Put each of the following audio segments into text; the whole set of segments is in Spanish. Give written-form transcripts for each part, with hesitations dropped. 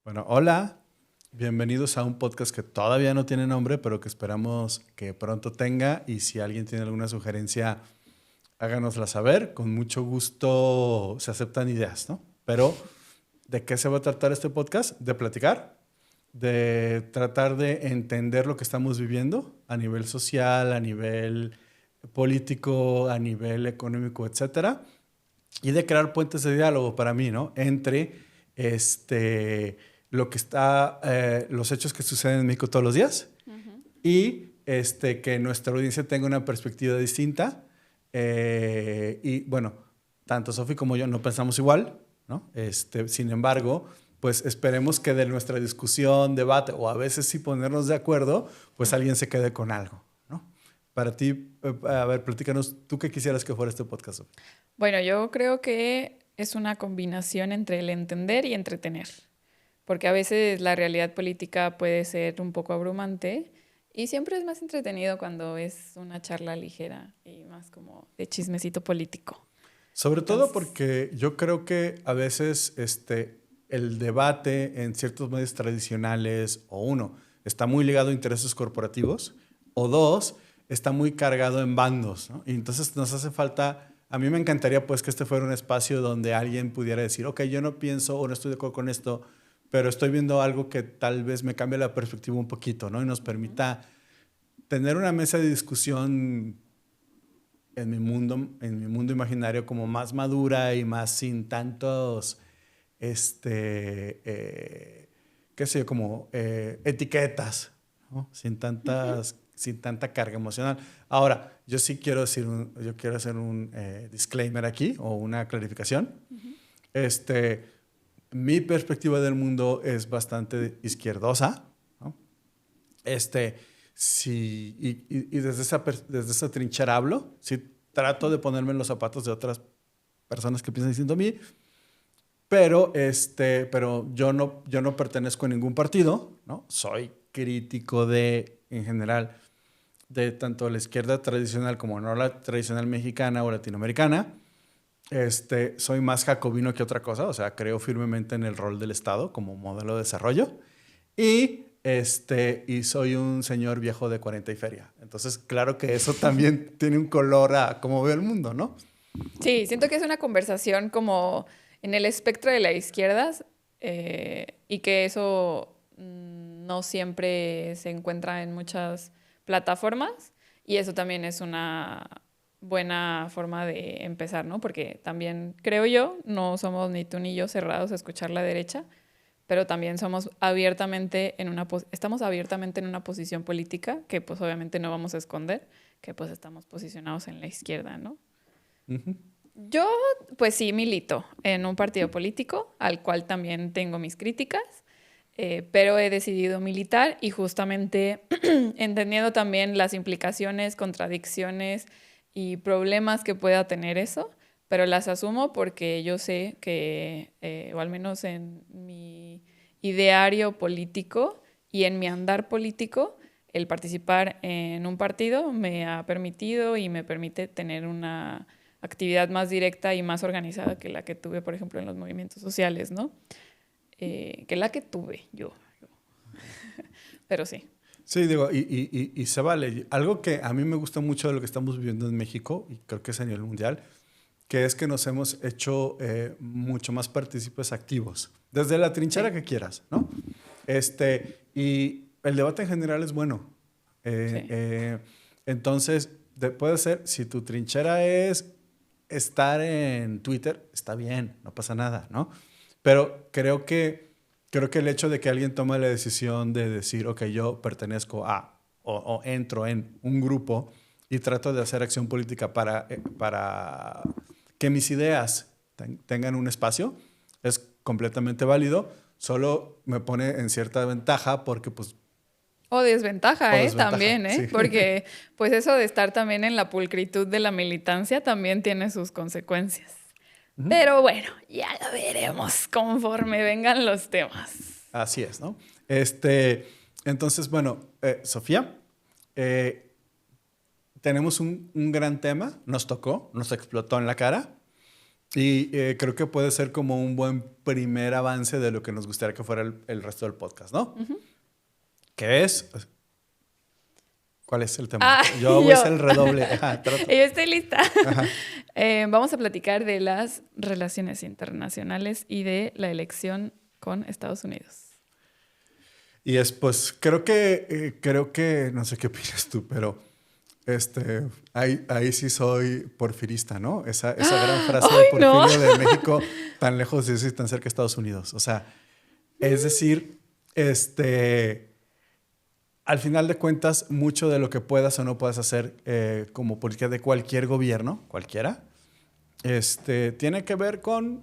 Bueno, hola, bienvenidos a un podcast que todavía no tiene nombre, pero que esperamos que pronto tenga. Y si alguien tiene alguna sugerencia, háganosla saber. Con mucho gusto se aceptan ideas, ¿no? Pero, ¿de qué se va a tratar este podcast? De platicar, de tratar de entender lo que estamos viviendo a nivel social, a nivel político, a nivel económico, etcétera, y de crear puentes de diálogo para mí, ¿no? Entre lo que está, los hechos que suceden en México todos los días y que nuestra audiencia tenga una perspectiva distinta. Y bueno, tanto Sofi como yo no pensamos igual, ¿no? Sin embargo, pues esperemos que de nuestra discusión, debate o a veces sí ponernos de acuerdo, pues alguien se quede con algo, ¿no? Para ti, a ver, platícanos, ¿tú qué quisieras que fuera este podcast, Sofi? Bueno, yo creo que es una combinación entre el entender y entretener, porque a veces la realidad política puede ser un poco abrumante y siempre es más entretenido cuando es una charla ligera y más como de chismecito político. Sobre todo Entonces, porque yo creo que a veces el debate en ciertos medios tradicionales, o uno, está muy ligado a intereses corporativos, o dos, está muy cargado en bandos, ¿no? Y entonces nos hace falta, a mí me encantaría pues que este fuera un espacio donde alguien pudiera decir, ok, yo no pienso o no estoy de acuerdo con esto, pero estoy viendo algo que tal vez me cambie la perspectiva un poquito, ¿no? Y nos ujú. permita tener una mesa de discusión en mi mundo imaginario como más madura y más sin tantos, qué sé yo, como etiquetas, ¿no? Ujú. Sin tanta carga emocional. Ahora, yo sí quiero decir, yo quiero hacer un disclaimer aquí o una clarificación. Ujú. Este, Mi perspectiva del mundo es bastante izquierdosa, ¿no? Este, sí, y desde esa trinchera hablo, sí, trato de ponerme en los zapatos de otras personas que piensan distinto a mí, pero yo no pertenezco a ningún partido, ¿no? Soy crítico de, en general, de tanto la izquierda tradicional como no la tradicional mexicana o latinoamericana. Soy más jacobino que otra cosa, o sea, creo firmemente en el rol del Estado como modelo de desarrollo. Y soy un señor viejo de 40 y feria. Entonces, claro que eso también tiene un color a cómo veo el mundo, ¿no? Sí, siento que es una conversación como en el espectro de la izquierda y que eso no siempre se encuentra en muchas plataformas y eso también es una buena forma de empezar, ¿no? Porque también creo yo, no somos ni tú ni yo cerrados a escuchar la derecha, pero también somos abiertamente en estamos abiertamente en una posición política que pues obviamente no vamos a esconder, que pues estamos posicionados en la izquierda, ¿no? Ujú. Yo, pues sí, milito en un partido político al cual también tengo mis críticas, pero he decidido militar y justamente entendiendo también las implicaciones, contradicciones y problemas que pueda tener eso, pero las asumo porque yo sé que, o al menos en mi ideario político y en mi andar político, el participar en un partido me ha permitido y me permite tener una actividad más directa y más organizada que la que tuve, por ejemplo, en los movimientos sociales, ¿no? Que la que tuve yo. Pero sí. Sí, digo, y se vale. Algo que a mí me gusta mucho de lo que estamos viviendo en México, y creo que es a nivel mundial, que es que nos hemos hecho mucho más partícipes activos, desde la trinchera Sí, que quieras, ¿no? Y el debate en general es bueno. Eh, sí. eh, entonces, puede ser, si tu trinchera es estar en Twitter, está bien, no pasa nada, ¿no? Pero creo que el hecho de que alguien tome la decisión de decir, ok, yo pertenezco a o entro en un grupo y trato de hacer acción política para que mis ideas tengan un espacio, es completamente válido. Solo me pone en cierta ventaja porque, pues, O desventaja, o ¿eh? desventaja, También, sí. ¿eh? Porque pues eso de estar también en la pulcritud de la militancia también tiene sus consecuencias. Ujú. Pero bueno, ya lo veremos conforme vengan los temas. Así es, ¿no? Entonces, bueno, Sofía, eh, tenemos un gran tema, nos tocó, nos explotó en la cara y creo que puede ser como un buen primer avance de lo que nos gustaría que fuera el resto del podcast, ¿no? Ujú. ¿Qué es? ¿Cuál es el tema? Ah, Yo voy a hacer el redoble. Ajá, yo estoy lista. Ajá. Vamos a platicar de las relaciones internacionales y de la elección con Estados Unidos. Y es, pues, creo que, no sé qué opinas tú, pero ahí sí soy porfirista, ¿no? Esa gran frase de ¡Ay, no! Porfirio de México, tan lejos de eso y tan cerca de Estados Unidos. O sea, es decir, al final de cuentas, mucho de lo que puedas o no puedas hacer como política de cualquier gobierno, cualquiera, tiene que ver con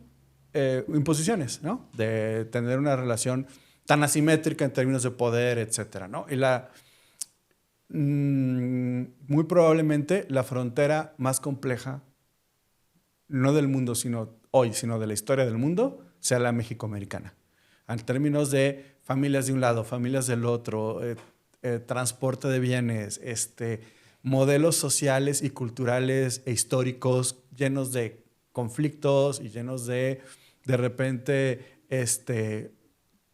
imposiciones, ¿no? De tener una relación tan asimétrica en términos de poder, etcétera, ¿no? Y muy probablemente la frontera más compleja, no del mundo, sino hoy, sino de la historia del mundo, sea la mexicoamericana. En términos de familias de un lado, familias del otro, transporte de bienes, modelos sociales y culturales e históricos llenos de conflictos y llenos de repente,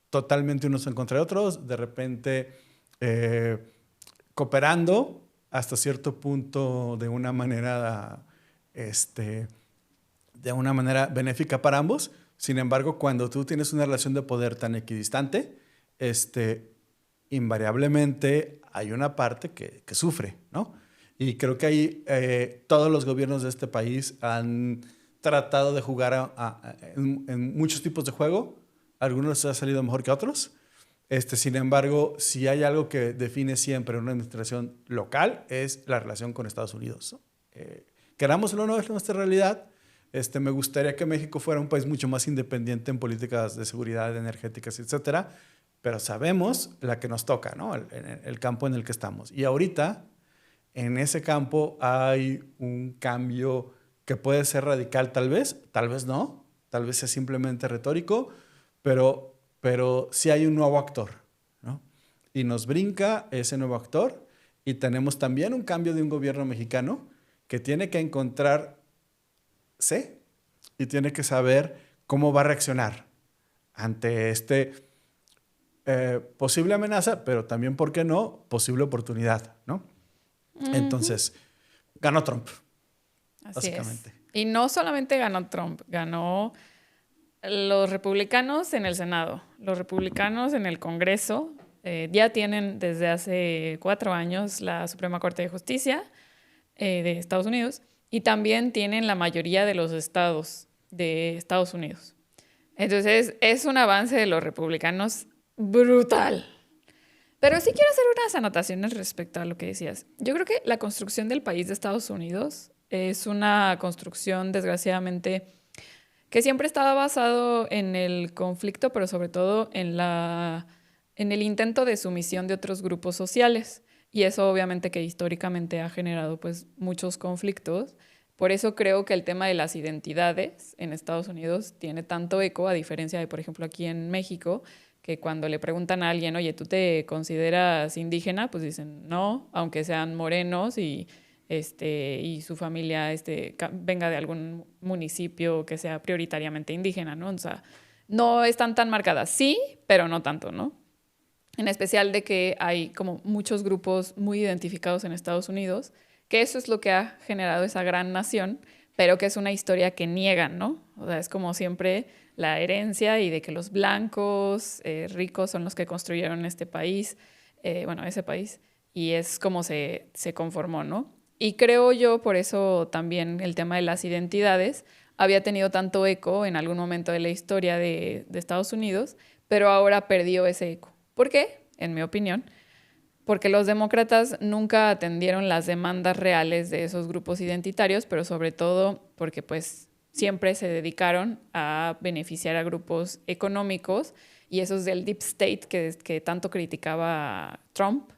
totalmente unos en contra de otros, de repente cooperando hasta cierto punto de una manera benéfica para ambos. Sin embargo, cuando tú tienes una relación de poder tan equidistante, invariablemente hay una parte que sufre, ¿no? Y creo que ahí todos los gobiernos de este país han tratado de jugar en muchos tipos de juego. Algunos han salido mejor que otros. Sin embargo, si hay algo que define siempre una administración local es la relación con Estados Unidos, ¿no? Querámoslo o no, es nuestra realidad. Me gustaría que México fuera un país mucho más independiente en políticas de seguridad, energéticas, etcétera, pero sabemos la que nos toca, ¿no? El campo en el que estamos. Y ahorita, en ese campo hay un cambio que puede ser radical tal vez no, tal vez sea simplemente retórico, pero sí hay un nuevo actor, ¿no? Y nos brinca ese nuevo actor y tenemos también un cambio de un gobierno mexicano que tiene que encontrarse y tiene que saber cómo va a reaccionar ante posible amenaza, pero también, ¿por qué no? Posible oportunidad, ¿no? Entonces, ganó Trump, Así básicamente. es. Y no solamente ganó Trump, ganó los republicanos en el Senado, los republicanos en el Congreso. Ya tienen desde hace 4 años la Suprema Corte de Justicia de Estados Unidos y también tienen la mayoría de los estados de Estados Unidos. Entonces, es un avance de los republicanos brutal. Pero sí quiero hacer unas anotaciones respecto a lo que decías. Yo creo que la construcción del país de Estados Unidos es una construcción, desgraciadamente, que siempre estaba basado en el conflicto, pero sobre todo en el intento de sumisión de otros grupos sociales. Y eso obviamente que históricamente ha generado pues muchos conflictos. Por eso creo que el tema de las identidades en Estados Unidos tiene tanto eco, a diferencia de, por ejemplo, aquí en México, que cuando le preguntan a alguien, oye, ¿tú te consideras indígena? Pues dicen no, aunque sean morenos y su familia venga de algún municipio que sea prioritariamente indígena, ¿no? O sea, no están tan marcadas, sí, pero no tanto, ¿no? En especial de que hay como muchos grupos muy identificados en Estados Unidos, que eso es lo que ha generado esa gran nación, pero que es una historia que niegan, ¿no? O sea, es como siempre la herencia y de que los blancos ricos son los que construyeron este país, ese país, y es como se conformó, ¿no? Y creo yo, por eso también el tema de las identidades había tenido tanto eco en algún momento de la historia de Estados Unidos, pero ahora perdió ese eco. ¿Por qué? En mi opinión, porque los demócratas nunca atendieron las demandas reales de esos grupos identitarios, pero sobre todo porque pues siempre se dedicaron a beneficiar a grupos económicos y esos del deep state que tanto criticaba Trump,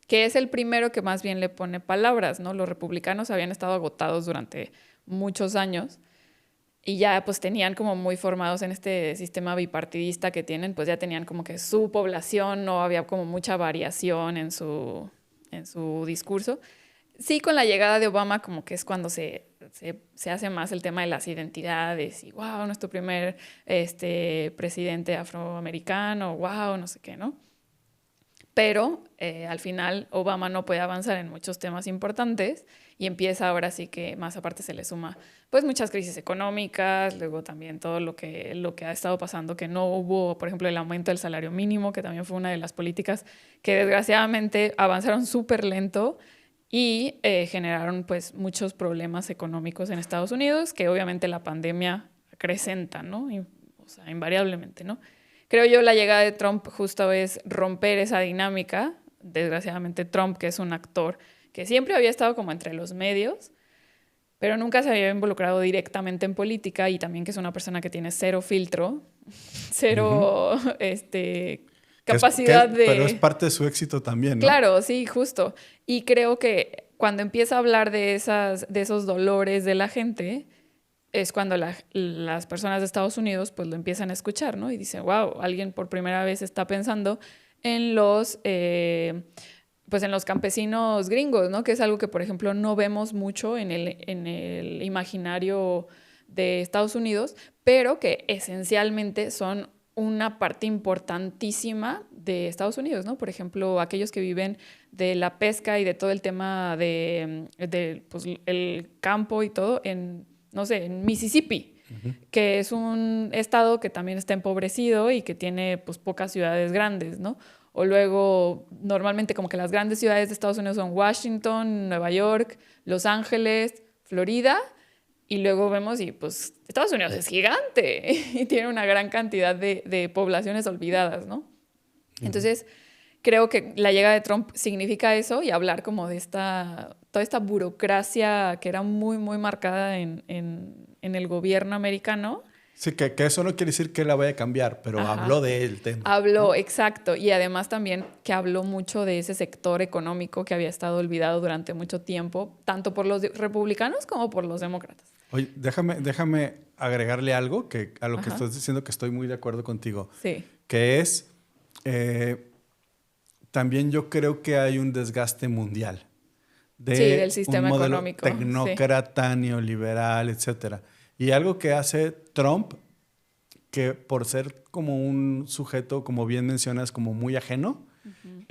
que es el primero que más bien le pone palabras, ¿no? Los republicanos habían estado agotados durante muchos años y ya pues tenían como muy formados en este sistema bipartidista que tienen, pues ya tenían como que su población, no había como mucha variación en su discurso. Sí, con la llegada de Obama como que es cuando se hace más el tema de las identidades y wow, nuestro primer presidente afroamericano, wow, no sé qué, ¿no? Pero al final Obama no puede avanzar en muchos temas importantes y empieza ahora sí que más aparte se le suma pues muchas crisis económicas, luego también todo lo que ha estado pasando, que no hubo, por ejemplo, el aumento del salario mínimo, que también fue una de las políticas que desgraciadamente avanzaron súper lento y generaron pues muchos problemas económicos en Estados Unidos, que obviamente la pandemia acrecenta, ¿no? O sea, invariablemente, ¿no? Creo yo la llegada de Trump justo es romper esa dinámica. Desgraciadamente Trump, que es un actor que siempre había estado como entre los medios, pero nunca se había involucrado directamente en política y también que es una persona que tiene cero filtro, Ujú. cero capacidad Pero es de... parte de su éxito también, ¿no? Claro, sí, justo. Y creo que cuando empieza a hablar de esos dolores de la gente, es cuando las personas de Estados Unidos pues lo empiezan a escuchar, ¿no? Y dicen, wow, alguien por primera vez está pensando en pues en los campesinos gringos, ¿no? Que es algo que, por ejemplo, no vemos mucho en el imaginario de Estados Unidos, pero que esencialmente son una parte importantísima de Estados Unidos, ¿no? Por ejemplo, aquellos que viven de la pesca y de todo el tema de pues, el campo y todo en, no sé, en Mississippi, Ujú. que es un estado que también está empobrecido y que tiene pues pocas ciudades grandes, ¿no? O luego, normalmente como que las grandes ciudades de Estados Unidos son Washington, Nueva York, Los Ángeles, Florida, y luego vemos y pues Estados Unidos es gigante y tiene una gran cantidad de poblaciones olvidadas, ¿no? Ujú. Entonces, creo que la llegada de Trump significa eso y hablar como de toda esta burocracia que era muy, muy marcada en el gobierno americano. Sí, que eso no quiere decir que la vaya a cambiar, pero habló Ajá. del tema, Habló, ¿no? exacto, y además también que habló mucho de ese sector económico que había estado olvidado durante mucho tiempo, tanto por los republicanos como por los demócratas. Oye, déjame agregarle algo que a lo que Ajá, estás diciendo que estoy muy de acuerdo contigo, sí. que es eh, también yo creo que hay un desgaste mundial Sí, del de un sistema modelo económico, sí. tecnócrata, neoliberal, etcétera. Y algo que hace Trump, que por ser como un sujeto, como bien mencionas, como muy ajeno Ujú.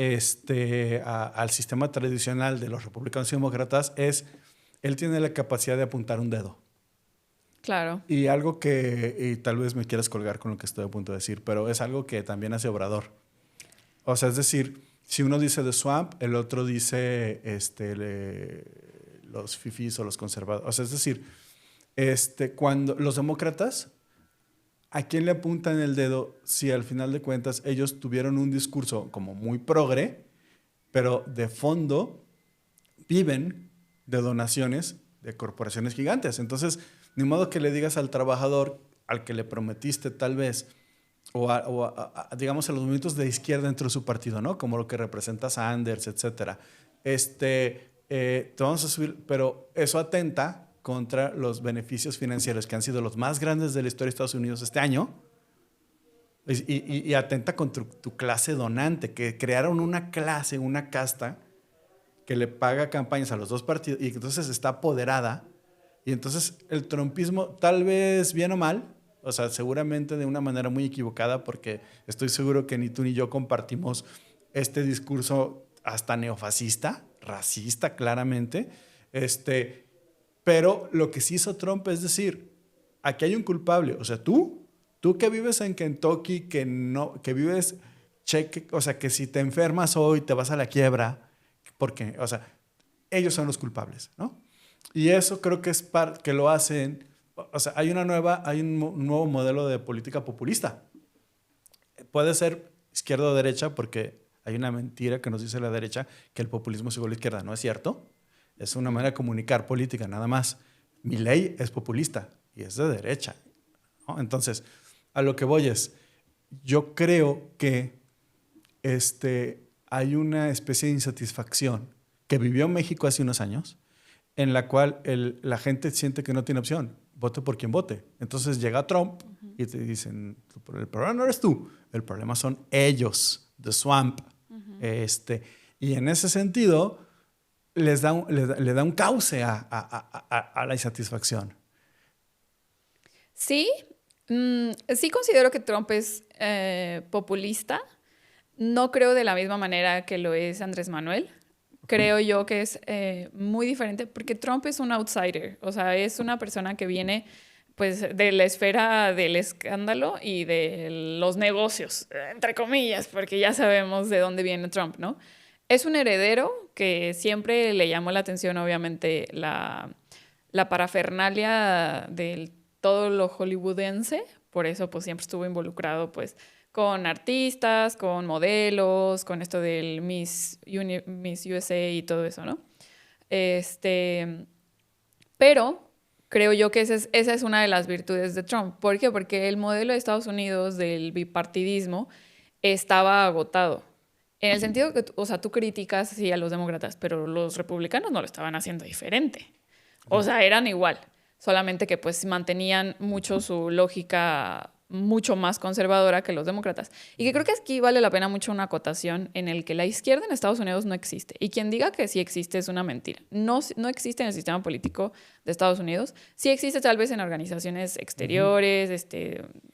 al sistema tradicional de los republicanos y demócratas, es, él tiene la capacidad de apuntar un dedo. Claro, Y algo que, y tal vez me quieras colgar con lo que estoy a punto de decir, pero es algo que también hace Obrador. O sea, es decir, si uno dice The Swamp, el otro dice los fifís o los conservadores. O sea, es decir, cuando los demócratas, ¿a quién le apuntan el dedo si al final de cuentas ellos tuvieron un discurso como muy progre, pero de fondo viven de donaciones de corporaciones gigantes? Entonces, ni modo que le digas al trabajador al que le prometiste tal vez, digamos, a los movimientos de izquierda dentro de su partido, ¿no? Como lo que representa Sanders, etcétera. Te vamos a subir, pero eso atenta contra los beneficios financieros que han sido los más grandes de la historia de Estados Unidos este año y atenta contra tu clase donante, que crearon una clase, una casta que le paga campañas a los dos partidos y entonces está apoderada. Y entonces el trumpismo, tal vez bien o mal, o sea, seguramente de una manera muy equivocada, porque estoy seguro que ni tú ni yo compartimos este discurso hasta neofascista, racista claramente, pero lo que sí hizo Trump es decir, aquí hay un culpable, o sea, tú que vives en Kentucky, que vives cheque, o sea, que si te enfermas hoy te vas a la quiebra, porque, o sea, ellos son los culpables, ¿no? Y eso creo que es que lo hacen, o sea, hay un nuevo modelo de política populista. Puede ser izquierda o derecha, porque hay una mentira que nos dice la derecha, que el populismo es igual a la izquierda. No es cierto. Es una Ujú. manera de comunicar política, nada más. Milei es populista y es de derecha, ¿no? Entonces, a lo que voy es, yo creo que hay una especie de insatisfacción que vivió México hace unos años, en la cual la gente siente que no tiene opción, vote por quien vote. Entonces llega Trump Ujú. y te dicen, el problema no eres tú, el problema son ellos, The Swamp. Ujú. Este, y en ese sentido, le da un cauce a la insatisfacción. Sí, sí considero que Trump es populista. No creo de la misma manera que lo es Andrés Manuel. Creo yo que es muy diferente porque Trump es un outsider, o sea, es una persona que viene pues de la esfera del escándalo y de los negocios, entre comillas, porque ya sabemos de dónde viene Trump, ¿no? Es un heredero que siempre le llamó la atención, obviamente, la parafernalia de todo lo hollywoodense, por eso pues siempre estuvo involucrado pues con artistas, con modelos, con esto del Miss USA y todo eso, ¿no? Este, pero creo yo que esa es una de las virtudes de Trump. ¿Por qué? Porque el modelo de Estados Unidos del bipartidismo estaba agotado. En el sentido que, o sea, tú criticas sí a los demócratas, pero los republicanos no lo estaban haciendo diferente. O sea, eran igual, solamente que pues mantenían mucho su lógica mucho más conservadora que los demócratas. Y que creo que aquí vale la pena mucho una acotación en el que la izquierda en Estados Unidos no existe. Y quien diga que sí existe es una mentira. No, no existe en el sistema político de Estados Unidos. Sí existe tal vez en organizaciones exteriores,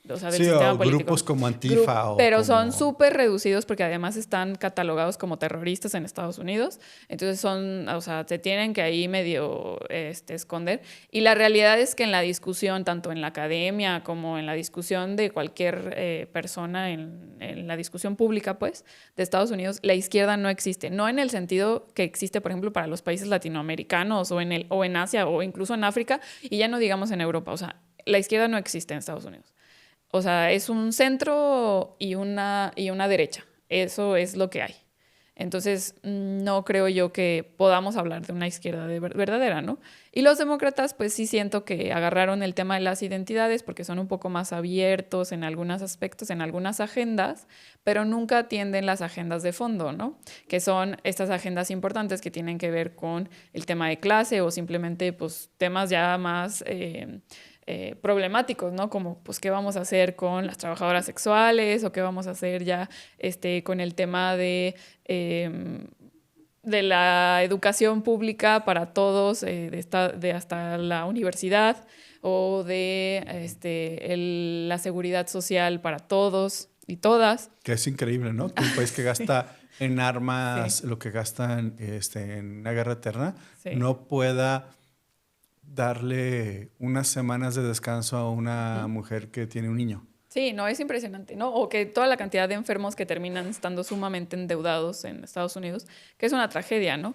o sea, del Sí, sistema o político. grupos como Antifa. Pero como... son súper reducidos porque además están catalogados como terroristas en Estados Unidos. Entonces son, o sea, se tienen que ahí medio esconder. Y la realidad es que en la discusión, tanto en la academia como en la discusión de cualquier persona, en la discusión pública, pues, de Estados Unidos, la izquierda no existe. No en el sentido que existe, por ejemplo, para los países latinoamericanos o en Asia o incluso en África, y ya no digamos en Europa. O sea, la izquierda no existe en Estados Unidos. O sea, es un centro y una derecha. Eso es lo que hay. Entonces, no creo yo que podamos hablar de una izquierda verdadera, ¿no? Y los demócratas, pues sí siento que agarraron el tema de las identidades porque son un poco más abiertos en algunos aspectos, en algunas agendas, pero nunca atienden las agendas de fondo, ¿no? Que son estas agendas importantes que tienen que ver con el tema de clase o simplemente, pues, temas ya más... problemáticos, ¿no? Como, pues, ¿qué vamos a hacer con las trabajadoras sexuales? ¿O qué vamos a hacer ya con el tema de la educación pública para todos, de hasta la universidad? ¿O de la seguridad social para todos y todas? Que es increíble, ¿no? Que un país que gasta en armas Sí. lo que gastan en una guerra eterna Sí. no pueda darle unas semanas de descanso a una mujer que tiene un niño. Sí, no, es impresionante, ¿no? O que toda la cantidad de enfermos que terminan estando sumamente endeudados en Estados Unidos, que es una tragedia, ¿no?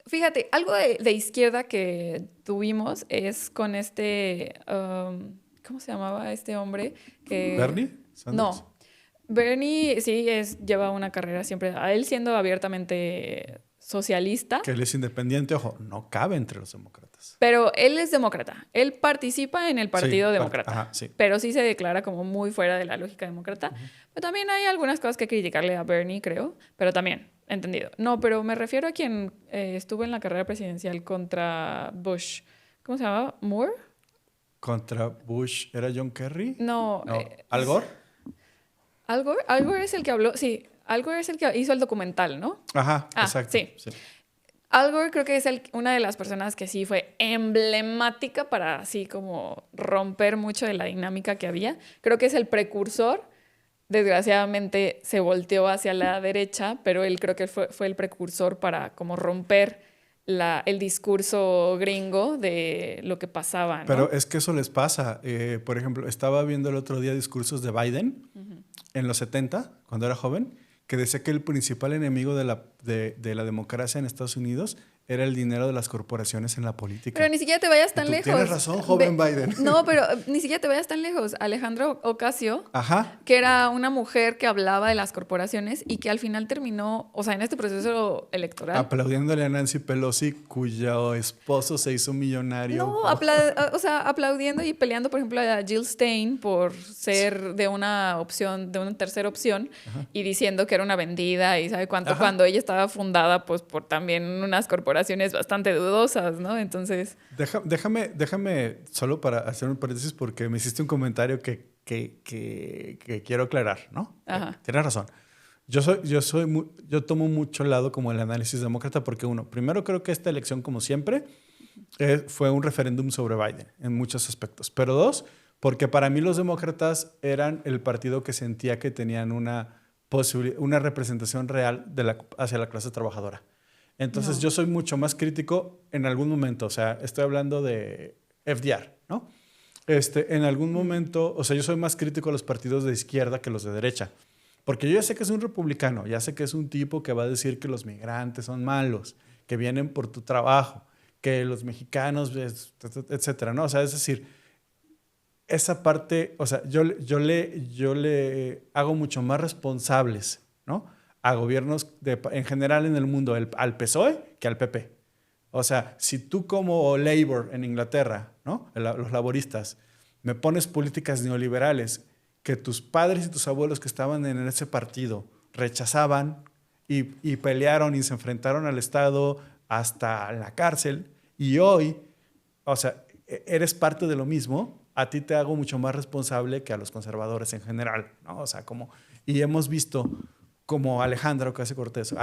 Fíjate, algo de izquierda que tuvimos es con ¿cómo se llamaba este hombre? ¿Bernie Sanders? No, Bernie sí lleva una carrera siempre, a él siendo abiertamente socialista. Que él es independiente, ojo, no cabe entre los demócratas. Pero él es demócrata. Él participa en el Partido Sí, Demócrata. ajá, sí. Pero sí se declara como muy fuera de la lógica demócrata. Pero también hay algunas cosas que criticarle a Bernie, creo. Pero también, entendido. No, pero me refiero a quien estuvo en la carrera presidencial contra Bush. ¿Cómo se llamaba? ¿Moore? Contra Bush, ¿era John Kerry? No. No. ¿Al Gore? Al Gore. Al Gore es el que habló. Sí, Al Gore es el que hizo el documental, ¿no? Ajá, Ah, exacto. sí. Al Gore creo que es una de las personas que sí fue emblemática para así como romper mucho de la dinámica que había. Creo que es el precursor. Desgraciadamente se volteó hacia la derecha, pero él creo que fue el precursor para como romper el discurso gringo de lo que pasaba, ¿no? Pero es que eso les pasa. Por ejemplo, estaba viendo el otro día discursos de Biden en los 70, cuando era joven, que decía que el principal enemigo de la democracia en Estados Unidos era el dinero de las corporaciones en la política. Pero ni siquiera te vayas tan lejos. Tienes razón, joven Biden. No, pero ni siquiera te vayas tan lejos. Alejandro Ocasio, Ajá. que era una mujer que hablaba de las corporaciones y que al final terminó, o sea, en este proceso electoral. Aplaudiéndole a Nancy Pelosi, cuyo esposo se hizo millonario. No, o sea, aplaudiendo y peleando, por ejemplo, a Jill Stein por ser de una opción, de una tercera opción, y diciendo que era una vendida y sabe cuánto, cuando ella estaba fundada, pues, por también unas corporaciones bastante dudosas, ¿no? Entonces... Déjame, solo para hacer un paréntesis, porque me hiciste un comentario que quiero aclarar, ¿no? Ajá. Tienes razón. Yo tomo mucho lado como el análisis demócrata porque primero creo que esta elección, como siempre, fue un referéndum sobre Biden en muchos aspectos. Pero dos, porque para mí los demócratas eran el partido que sentía que tenían una representación real hacia la clase trabajadora. Entonces yo soy mucho más crítico en algún momento, o sea, estoy hablando de FDR, ¿no? En algún momento, o sea, yo soy más crítico a los partidos de izquierda que los de derecha, porque yo ya sé que es un republicano, ya sé que es un tipo que va a decir que los migrantes son malos, que vienen por tu trabajo, que los mexicanos, etcétera, ¿no? O sea, es decir, esa parte, o sea, yo le hago mucho más responsables, ¿no? A gobiernos en general en el mundo, al PSOE que al PP. O sea, si tú como Labour en Inglaterra, ¿no? Los laboristas, me pones políticas neoliberales que tus padres y tus abuelos que estaban en ese partido rechazaban y pelearon y se enfrentaron al Estado hasta la cárcel, y hoy, o sea, eres parte de lo mismo, a ti te hago mucho más responsable que a los conservadores en general, ¿no? O sea, y hemos visto como Alexandra Ocasio-Cortez,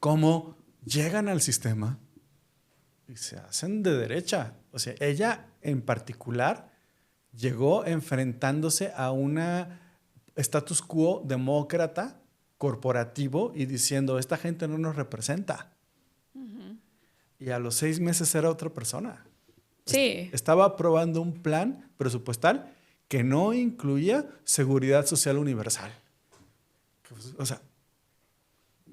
cómo llegan al sistema y se hacen de derecha. O sea, ella en particular llegó enfrentándose a una status quo demócrata corporativo y diciendo, esta gente no nos representa. Uh-huh. Y a los 6 meses era otra persona. Sí. Estaba aprobando un plan presupuestal que no incluía seguridad social universal. O sea.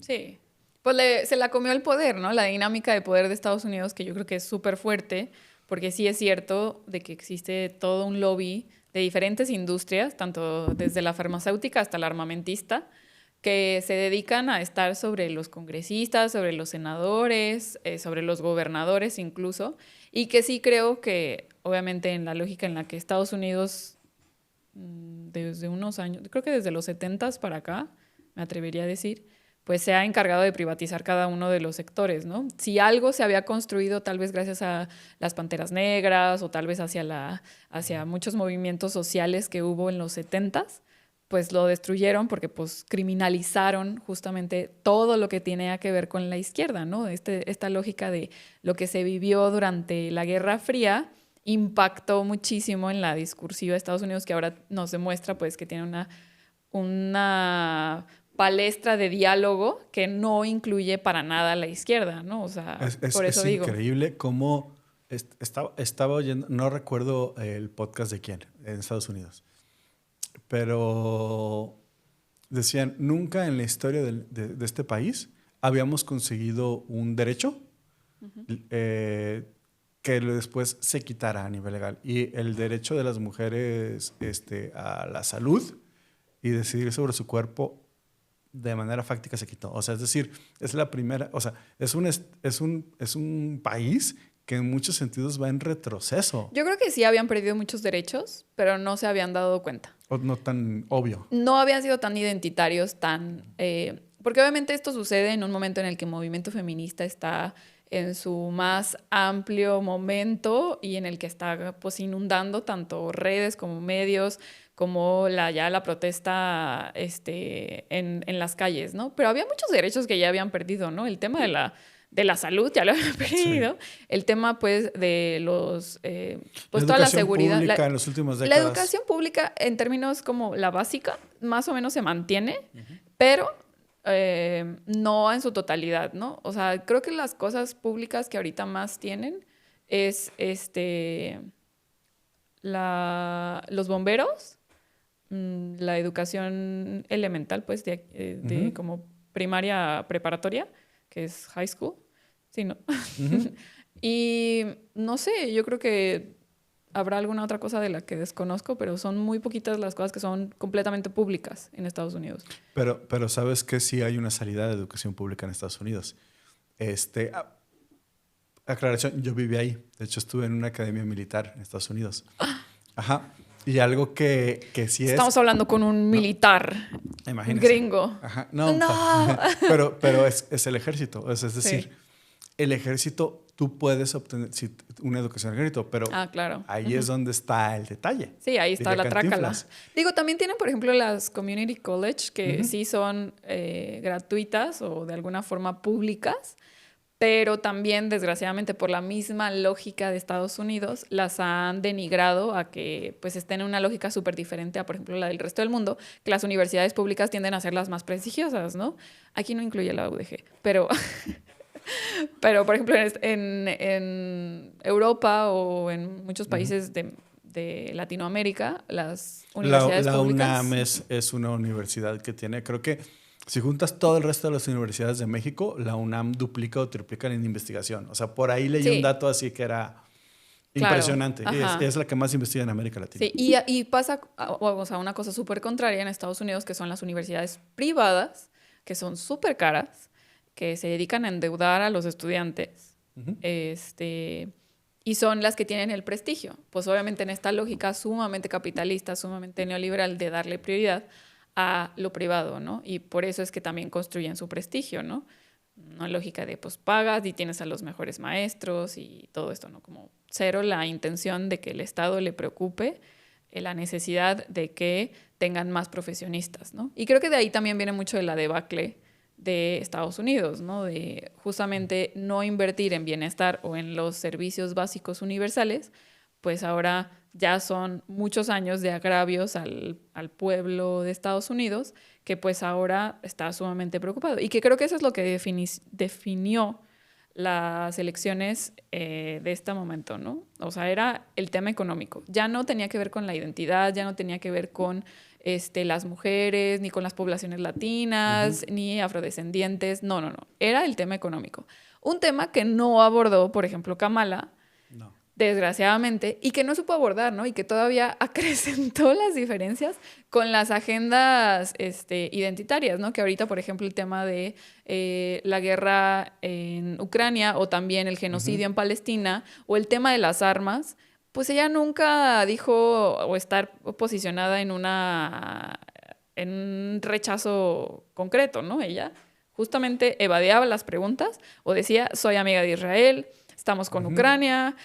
Sí. Pues se la comió el poder, ¿no? La dinámica de poder de Estados Unidos, que yo creo que es súper fuerte, porque sí es cierto de que existe todo un lobby de diferentes industrias, tanto desde la farmacéutica hasta la armamentista, que se dedican a estar sobre los congresistas, sobre los senadores, sobre los gobernadores incluso, y que sí creo que, obviamente, en la lógica en la que Estados Unidos, desde unos años, creo que desde los 70s para acá, me atrevería a decir, pues se ha encargado de privatizar cada uno de los sectores, ¿no? Si algo se había construido tal vez gracias a las Panteras Negras o tal vez hacia muchos movimientos sociales que hubo en los 70s, pues lo destruyeron porque pues criminalizaron justamente todo lo que tenía que ver con la izquierda, ¿no? Esta lógica de lo que se vivió durante la Guerra Fría impactó muchísimo en la discursiva de Estados Unidos, que ahora nos demuestra pues que tiene una palestra de diálogo que no incluye para nada a la izquierda, ¿no? O sea, por eso digo. Es increíble cómo estaba oyendo, no recuerdo el podcast de quién, en Estados Unidos, pero decían, nunca en la historia de este país habíamos conseguido un derecho que después se quitara a nivel legal. Y el derecho de las mujeres a la salud y decidir sobre su cuerpo de manera fáctica se quitó. O sea, es decir, es la primera, o sea, es un país que en muchos sentidos va en retroceso. Yo creo que sí habían perdido muchos derechos, pero no se habían dado cuenta. O no tan obvio. No habían sido tan identitarios, porque obviamente esto sucede en un momento en el que el movimiento feminista está en su más amplio momento y en el que está pues inundando tanto redes como medios, como la protesta en las calles, ¿no? Pero había muchos derechos que ya habían perdido, ¿no? El tema de la salud ya lo habían perdido. Sí. El tema, pues, de pues toda la seguridad. Pública en las últimas décadas. La educación pública, en términos como la básica, más o menos se mantiene, pero no en su totalidad, ¿no? O sea, creo que las cosas públicas que ahorita más tienen es los bomberos, la educación elemental, pues, de como primaria preparatoria, que es high school. Sí, ¿no? Y no sé, yo creo que habrá alguna otra cosa de la que desconozco, pero son muy poquitas las cosas que son completamente públicas en Estados Unidos. Pero sabes que sí hay una salida de educación pública en Estados Unidos. Aclaración, yo viví ahí. De hecho, estuve en una academia militar en Estados Unidos. Ajá. Y algo que sí es... Estamos hablando con un militar gringo. Ajá. No. Pero es el ejército. Es decir, el ejército, tú puedes obtener una educación en el ejército, pero claro. ahí es donde está el detalle. Sí, ahí está la trácala. Cantinflas. Digo, también tienen, por ejemplo, las community college, que sí son gratuitas o de alguna forma públicas, pero también, desgraciadamente, por la misma lógica de Estados Unidos, las han denigrado a que pues estén en una lógica súper diferente a, por ejemplo, la del resto del mundo, que las universidades públicas tienden a ser las más prestigiosas, ¿no? Aquí no incluye la UDG, pero... Pero, por ejemplo, en Europa o en muchos países de Latinoamérica, las universidades la públicas... UNAM es una universidad que tiene, creo que si juntas todo el resto de las universidades de México, la UNAM duplica o triplica en investigación. O sea, por ahí leí un dato así que era impresionante. Es la que más investiga en América Latina. Sí, y pasa, o sea, una cosa súper contraria en Estados Unidos, que son las universidades privadas, que son súper caras, que se dedican a endeudar a los estudiantes, y son las que tienen el prestigio. Pues obviamente en esta lógica sumamente capitalista, sumamente neoliberal de darle prioridad a lo privado, ¿no? Y por eso es que también construyen su prestigio, ¿no? Una lógica de, pues, pagas y tienes a los mejores maestros y todo esto, ¿no? Como cero la intención de que el Estado le preocupe la necesidad de que tengan más profesionistas, ¿no? Y creo que de ahí también viene mucho de la debacle de Estados Unidos, ¿no? De justamente no invertir en bienestar o en los servicios básicos universales, pues ahora ya son muchos años de agravios al pueblo de Estados Unidos, que pues ahora está sumamente preocupado. Y que creo que eso es lo que definió las elecciones de este momento, ¿no? O sea, era el tema económico. Ya no tenía que ver con la identidad, ya no tenía que ver con las mujeres, ni con las poblaciones latinas, ni afrodescendientes. No. Era el tema económico. Un tema que no abordó, por ejemplo, Kamala, desgraciadamente, y que no supo abordar, ¿no? Y que todavía acrecentó las diferencias con las agendas identitarias, ¿no? Que ahorita, por ejemplo, el tema de la guerra en Ucrania o también el genocidio en Palestina o el tema de las armas, pues ella nunca dijo o estar posicionada en un rechazo concreto, ¿no? Ella justamente evadía las preguntas o decía, soy amiga de Israel, estamos con Ucrania,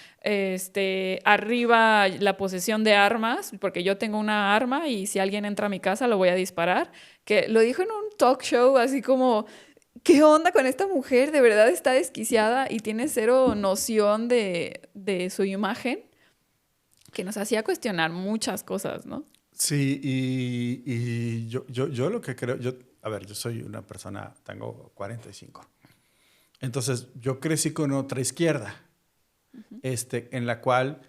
arriba la posesión de armas, porque yo tengo una arma y si alguien entra a mi casa lo voy a disparar. Que lo dijo en un talk show así como, ¿qué onda con esta mujer? De verdad está desquiciada y tiene cero noción de su imagen, que nos hacía cuestionar muchas cosas, ¿no? Sí, y yo lo que creo, yo soy una persona, tengo 45. Entonces, yo crecí con otra izquierda, en la cual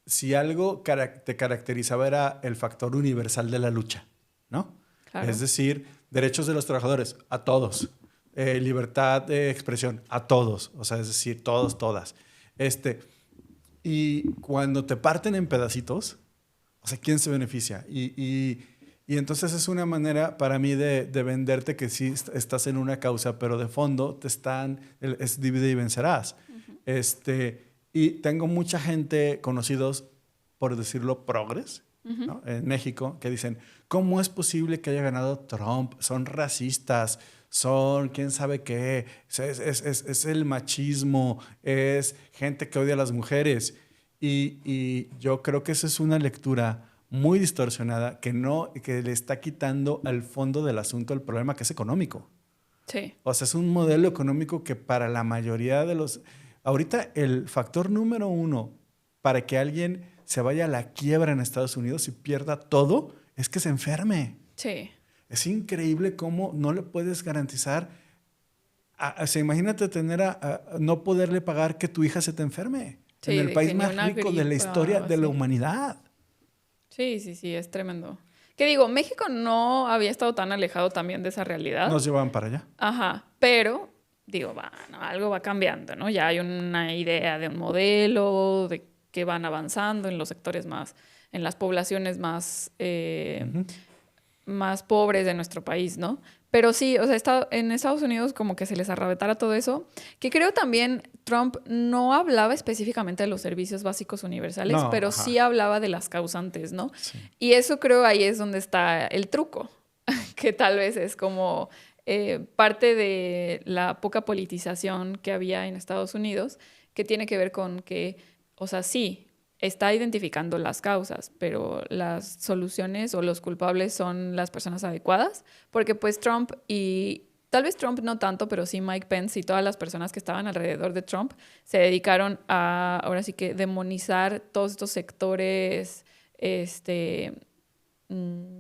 si algo te caracterizaba era el factor universal de la lucha, ¿no? Claro. Es decir, derechos de los trabajadores, a todos. Libertad de expresión, a todos. O sea, es decir, todos, todas. Y cuando te parten en pedacitos, o sea, ¿quién se beneficia? Y entonces es una manera para mí de venderte que sí estás en una causa, pero de fondo es divide y vencerás. Y tengo mucha gente, conocidos, por decirlo, progres, ¿no? En México, que dicen, ¿cómo es posible que haya ganado Trump? Son racistas, son quién sabe qué, es el machismo, es gente que odia a las mujeres. Y yo creo que esa es una lectura muy distorsionada que le está quitando al fondo del asunto el problema, que es económico. Sí. O sea, es un modelo económico que para la mayoría de los... Ahorita el factor número 1 para que alguien se vaya a la quiebra en Estados Unidos y pierda todo es que se enferme. Sí. Es increíble cómo no le puedes garantizar... O sea, imagínate no poderle pagar que tu hija se te enferme. Sí, en el país más rico de la historia de la humanidad. Sí, es tremendo. ¿Qué digo? México no había estado tan alejado también de esa realidad. Nos llevaban para allá. Ajá, pero digo, algo va cambiando, ¿no? Ya hay una idea de un modelo, de que van avanzando en los sectores más, en las poblaciones más, más pobres de nuestro país, ¿no? Pero sí, o sea, en Estados Unidos como que se les arrebatara todo eso, que creo también Trump no hablaba específicamente de los servicios básicos universales, pero sí hablaba de las causantes, ¿no? Sí. Y eso creo ahí es donde está el truco, que tal vez es como parte de la poca politización que había en Estados Unidos, que tiene que ver con que, o sea, sí, está identificando las causas, pero las soluciones o los culpables son las personas adecuadas, porque pues Trump y tal vez Trump no tanto, pero sí Mike Pence y todas las personas que estaban alrededor de Trump se dedicaron a, ahora sí que, demonizar todos estos sectores,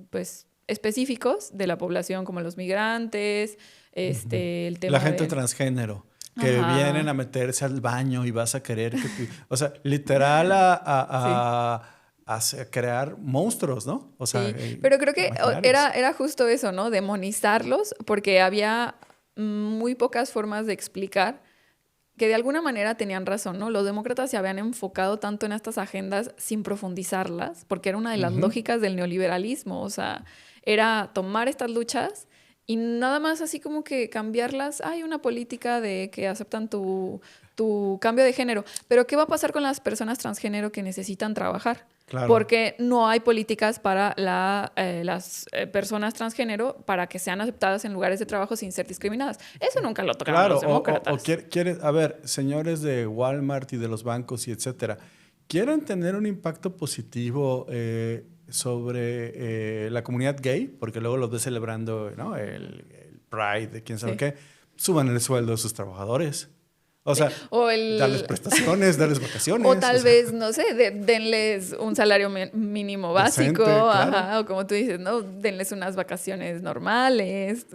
pues, específicos de la población, como los migrantes, el tema La gente de... transgénero que vienen Ajá, a meterse al baño y vas a querer que o sea, literal sí. a crear monstruos, ¿no? O sea, Sí, pero creo que imaginarios. era justo eso, ¿no? Demonizarlos, porque había muy pocas formas de explicar que de alguna manera tenían razón, ¿no? Los demócratas se habían enfocado tanto en estas agendas sin profundizarlas, porque era una de las Ujú. lógicas del neoliberalismo, o sea, era tomar estas luchas y nada más así como que cambiarlas. Hay una política de que aceptan tu cambio de género, pero ¿qué va a pasar con las personas transgénero que necesitan trabajar? Claro, Porque no hay políticas para las personas transgénero para que sean aceptadas en lugares de trabajo sin ser discriminadas. Eso nunca lo tocaron claro. los O demócratas. quieren, a ver, señores de Walmart y de los bancos y etcétera, ¿quieren tener un impacto positivo sobre la comunidad gay? Porque luego los ves celebrando, ¿no? El Pride, de quién sabe Sí. qué. Suban el sueldo de sus trabajadores. O Sí. sea, darles prestaciones, darles O vacaciones, o tal sea, vez, no sé, denles un salario mínimo básico, decente, claro. ajá, o como tú dices, ¿no? Denles unas vacaciones normales.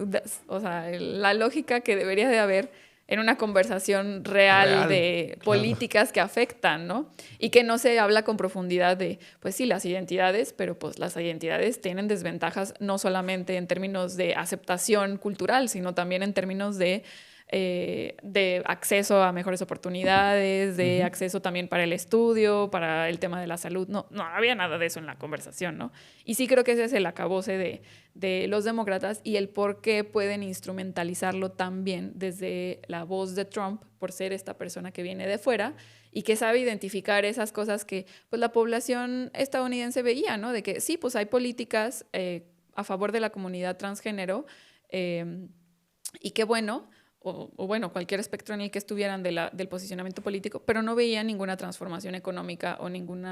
O sea, la lógica que debería de haber en una conversación real Real, de claro. políticas que afectan, ¿no? Y que no se habla con profundidad de, pues sí, las identidades, pero pues las identidades tienen desventajas no solamente en términos de aceptación cultural, sino también en términos de acceso a mejores oportunidades, de Ujú. acceso también para el estudio, para el tema de la salud. No, no había nada de eso en la conversación, ¿no? Y sí creo que ese es el acabose de los demócratas y el por qué pueden instrumentalizarlo tan bien desde la voz de Trump por ser esta persona que viene de fuera y que sabe identificar esas cosas que pues la población estadounidense veía, ¿no? De que sí, pues hay políticas a favor de la comunidad transgénero eh, y qué bueno, o bueno, cualquier espectro en el que estuvieran del posicionamiento político, pero no veían ninguna transformación económica o ningún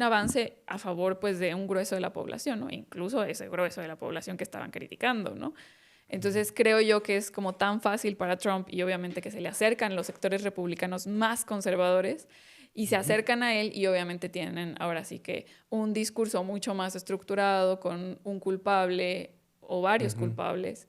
avance a favor pues, de un grueso de la población, ¿no? Incluso ese grueso de la población que estaban criticando, ¿no? Entonces creo yo que es como tan fácil para Trump y obviamente que se le acercan los sectores republicanos más conservadores y se Ujú. acercan a él y obviamente tienen ahora sí que un discurso mucho más estructurado con un culpable o varios Ujú. culpables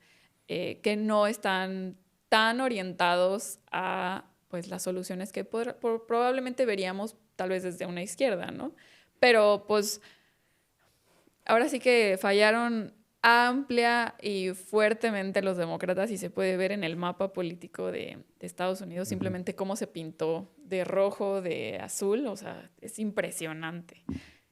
que no están tan orientados a pues las soluciones que probablemente veríamos tal vez desde una izquierda, ¿no? Pero pues ahora sí que fallaron amplia y fuertemente los demócratas y se puede ver en el mapa político de Estados Unidos Ujú. simplemente cómo se pintó de rojo, de azul, o sea, es impresionante.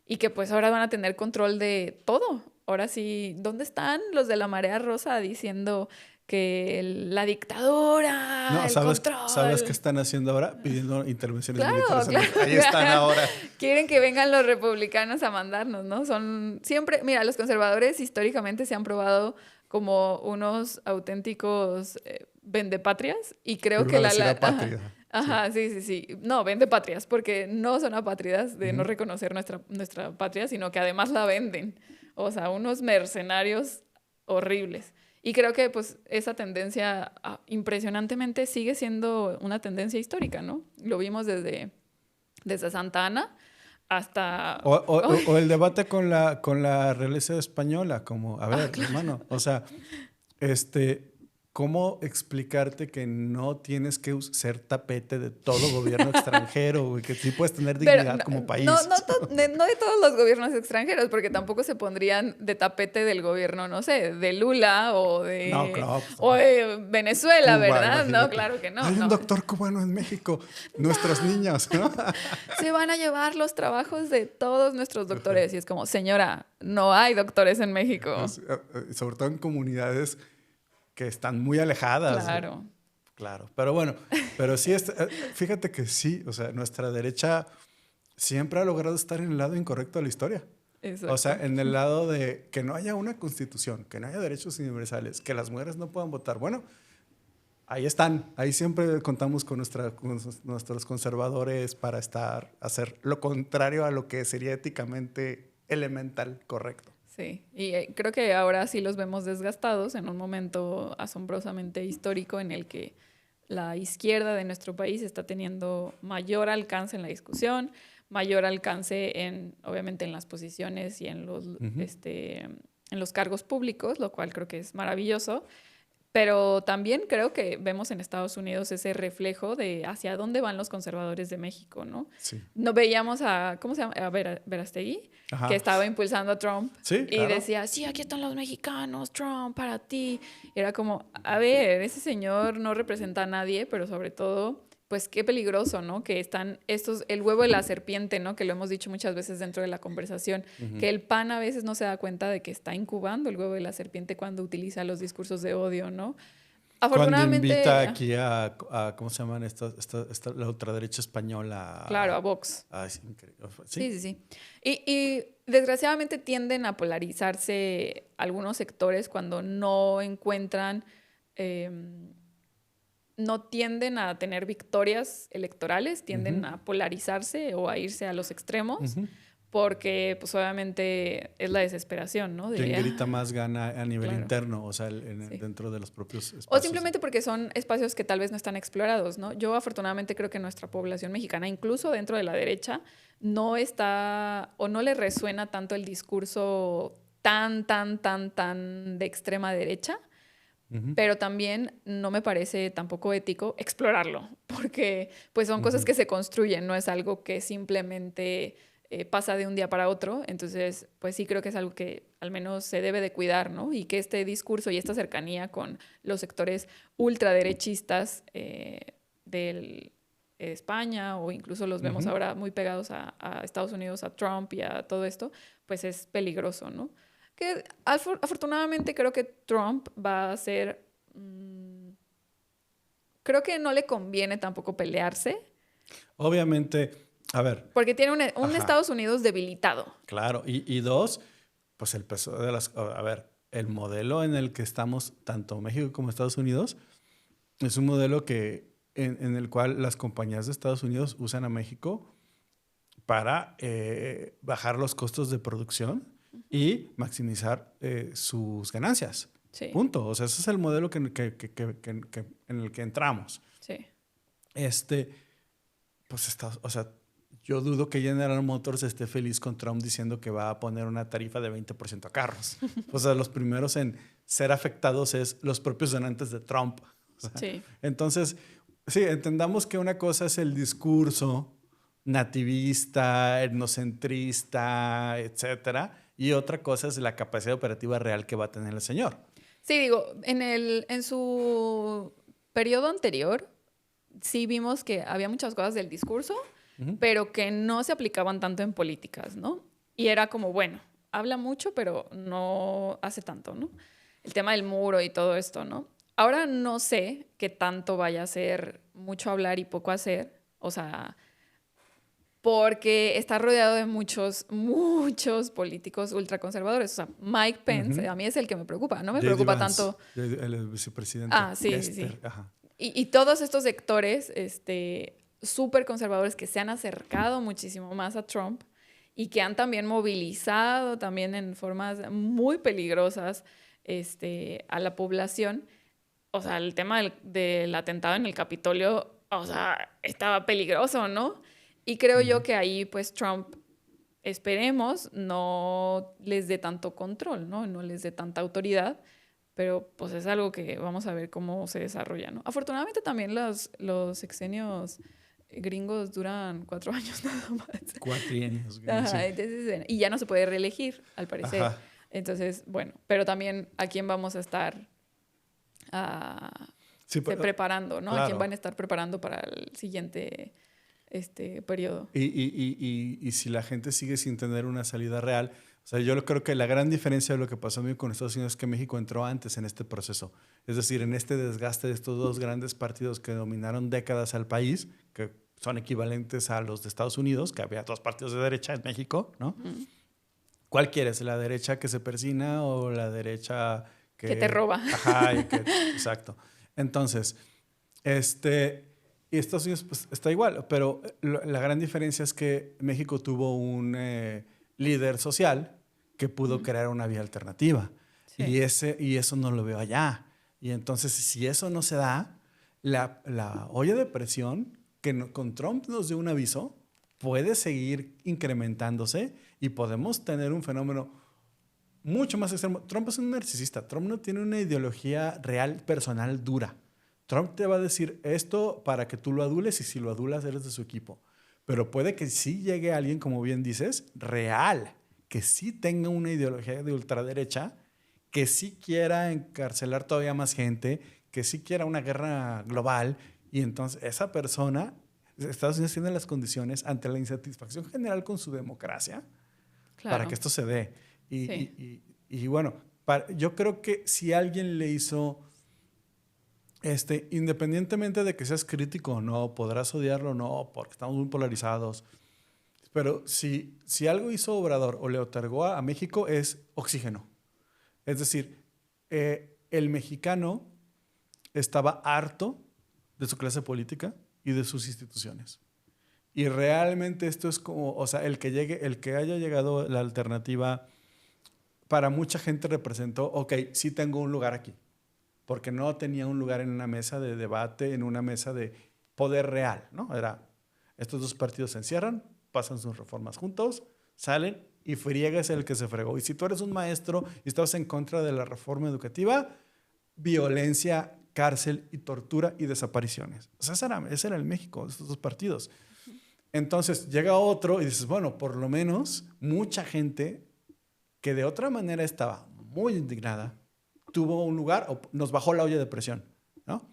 Y que pues ahora van a tener control de todo. Ahora sí, ¿dónde están los de la marea rosa diciendo que la dictadura, No, el ¿sabes qué control? están haciendo ahora? Pidiendo intervenciones Claro, militares en claro, México. Ahí están claro. ahora. Quieren que vengan los republicanos a mandarnos, ¿no? Son siempre, mira, los conservadores históricamente se han probado como unos auténticos vendepatrias y creo Yo que iba a decir ajá, apátrida. Sí. ajá, sí, sí, sí. No, vendepatrias, porque no son apátridas de no Ujú. reconocer nuestra patria, sino que además la venden. O sea, unos mercenarios horribles. Y creo que pues esa tendencia impresionantemente sigue siendo una tendencia histórica, ¿no? Lo vimos desde Santa Ana hasta... O el debate con la realeza española, como, a ver, Claro. hermano, o sea, este, ¿cómo explicarte que no tienes que ser tapete de todo gobierno extranjero, güey? Que sí puedes tener Pero dignidad como no, país. no de todos los gobiernos extranjeros, porque tampoco se pondrían de tapete del gobierno, no sé, de Lula No, claro, pues, o de Venezuela, Cuba, ¿verdad? No, imagínate. claro que no, Hay un no. doctor cubano en México, nuestros No, niños, ¿no? se van a llevar los trabajos de todos nuestros doctores. Y es como, señora, no hay doctores en México. Sobre todo en comunidades que están muy alejadas. Claro. Claro, pero bueno, pero sí, fíjate que sí, o sea, nuestra derecha siempre ha logrado estar en el lado incorrecto de la historia. Exacto. O sea, en el lado de que no haya una constitución, que no haya derechos universales, que las mujeres no puedan votar. Bueno, ahí están. Ahí siempre contamos con nuestros conservadores para hacer lo contrario a lo que sería éticamente elemental, correcto. Sí, y creo que ahora sí los vemos desgastados en un momento asombrosamente histórico en el que la izquierda de nuestro país está teniendo mayor alcance en la discusión, mayor alcance obviamente en las posiciones y en los cargos públicos, lo cual creo que es maravilloso. Pero también creo que vemos en Estados Unidos ese reflejo de hacia dónde van los conservadores de México, ¿no? Sí. No veíamos ¿cómo se llama? Verástegui, Ajá. que estaba impulsando a Trump. Sí, y claro. decía, sí, aquí están los mexicanos, Trump, para ti. Y era como, a ver, ese señor no representa a nadie, pero sobre todo, pues qué peligroso, ¿no? Que están el huevo de la serpiente, ¿no? Que lo hemos dicho muchas veces dentro de la conversación, que el PAN a veces no se da cuenta de que está incubando el huevo de la serpiente cuando utiliza los discursos de odio, ¿no? Cuando invita Afortunadamente, aquí ¿cómo se llaman la ultraderecha española? claro, a Vox. Es increíble. Sí, sí, sí. Y desgraciadamente tienden a polarizarse algunos sectores cuando no encuentran, no tienden a tener victorias electorales, tienden a polarizarse o a irse a los extremos, porque pues obviamente es la desesperación, ¿no? Quien grita más gana a nivel Claro. interno, o sea, Sí. dentro de los propios espacios. O simplemente porque son espacios que tal vez no están explorados, ¿no? Yo afortunadamente creo que nuestra población mexicana, incluso dentro de la derecha, no está o no le resuena tanto el discurso tan de extrema derecha, pero también no me parece tampoco ético explorarlo, porque pues son cosas que se construyen, no es algo que simplemente pasa de un día para otro. Entonces, pues sí creo que es algo que al menos se debe de cuidar, ¿no? Y que este discurso y esta cercanía con los sectores ultraderechistas de España, o incluso los vemos ahora muy pegados a Estados Unidos, a Trump y a todo esto, pues es peligroso, ¿no? Que afortunadamente creo que Trump va a ser... creo que no le conviene tampoco pelearse. Obviamente, a ver. Porque tiene un Estados Unidos debilitado. Claro, y dos, pues el peso de a ver, el modelo en el que estamos, tanto México como Estados Unidos, es un modelo en el cual las compañías de Estados Unidos usan a México para bajar los costos de producción y maximizar sus ganancias. Sí. Punto. O sea, ese es el modelo en el que entramos. Sí. Pues o sea, yo dudo que General Motors esté feliz con Trump diciendo que va a poner una tarifa de 20% a carros. O sea, los primeros en ser afectados es los propios donantes de Trump. O sea, Sí. Entonces, sí, entendamos que una cosa es el discurso nativista, etnocentrista, etcétera, y otra cosa es la capacidad operativa real que va a tener el señor. Sí, digo, en su periodo anterior sí vimos que había muchas cosas del discurso, pero que no se aplicaban tanto en políticas, ¿no? Y era como, bueno, habla mucho, pero no hace tanto, ¿no? El tema del muro y todo esto, ¿no? Ahora no sé qué tanto vaya a ser mucho hablar y poco hacer, o sea, porque está rodeado de muchos políticos ultraconservadores. O sea, Mike Pence, a mí es el que me preocupa. No me preocupa tanto... El vicepresidente. Sí, sí, sí. Y todos estos sectores súper conservadores que se han acercado muchísimo más a Trump y que han también movilizado también en formas muy peligrosas a la población. O sea, el tema del atentado en el Capitolio, o sea, estaba peligroso, ¿no? Y creo yo que ahí, pues, Trump, esperemos, no les dé tanto control, ¿no? No les dé tanta autoridad, pero pues es algo que vamos a ver cómo se desarrolla, ¿no? Afortunadamente también los sexenios gringos duran 4 años nada más. Cuatrienios. Ajá, Sí. entonces, y ya no se puede reelegir, al parecer. Ajá. Entonces, bueno, pero también a quién vamos a estar preparando, ¿no? Claro. A quién van a estar preparando para el siguiente periodo. Y si la gente sigue sin tener una salida real, o sea, yo creo que la gran diferencia de lo que pasó a mí con Estados Unidos es que México entró antes en este proceso. Es decir, en este desgaste de estos dos grandes partidos que dominaron décadas al país, que son equivalentes a los de Estados Unidos, que había dos partidos de derecha en México, ¿no? ¿Cuál quieres? ¿La derecha que se persina o la derecha que te roba? Ajá, exacto. Entonces, y Estados Unidos pues, está igual, pero la gran diferencia es que México tuvo un líder social que pudo crear una vía alternativa. Sí. Y eso no lo veo allá. Y entonces, si eso no se da, la olla de presión que con Trump nos dio un aviso puede seguir incrementándose y podemos tener un fenómeno mucho más extremo. Trump es un narcisista. Trump no tiene una ideología real, personal, dura. Trump te va a decir esto para que tú lo adules y si lo adulas eres de su equipo. Pero puede que sí llegue alguien, como bien dices, real, que sí tenga una ideología de ultraderecha, que sí quiera encarcelar todavía más gente, que sí quiera una guerra global. Y entonces esa persona, Estados Unidos tiene las condiciones ante la insatisfacción general con su democracia para que esto se dé. Y bueno, yo creo que si alguien le hizo, independientemente de que seas crítico o no, podrás odiarlo o no, porque estamos muy polarizados, pero si algo hizo Obrador o le otorgó a México es oxígeno. Es decir, el mexicano estaba harto de su clase política y de sus instituciones. Y realmente esto es como, o sea, el que haya llegado la alternativa, para mucha gente representó, ok, sí tengo un lugar aquí, porque no tenía un lugar en una mesa de debate, en una mesa de poder real, ¿no? Era, estos dos partidos se encierran, pasan sus reformas juntos, salen y friega es el que se fregó. Y si tú eres un maestro y estás en contra de la reforma educativa, violencia, cárcel y tortura y desapariciones. O sea, ese era el México, estos dos partidos. Entonces llega otro y dices, bueno, por lo menos mucha gente que de otra manera estaba muy indignada, tuvo un lugar o nos bajó la olla de presión, ¿no?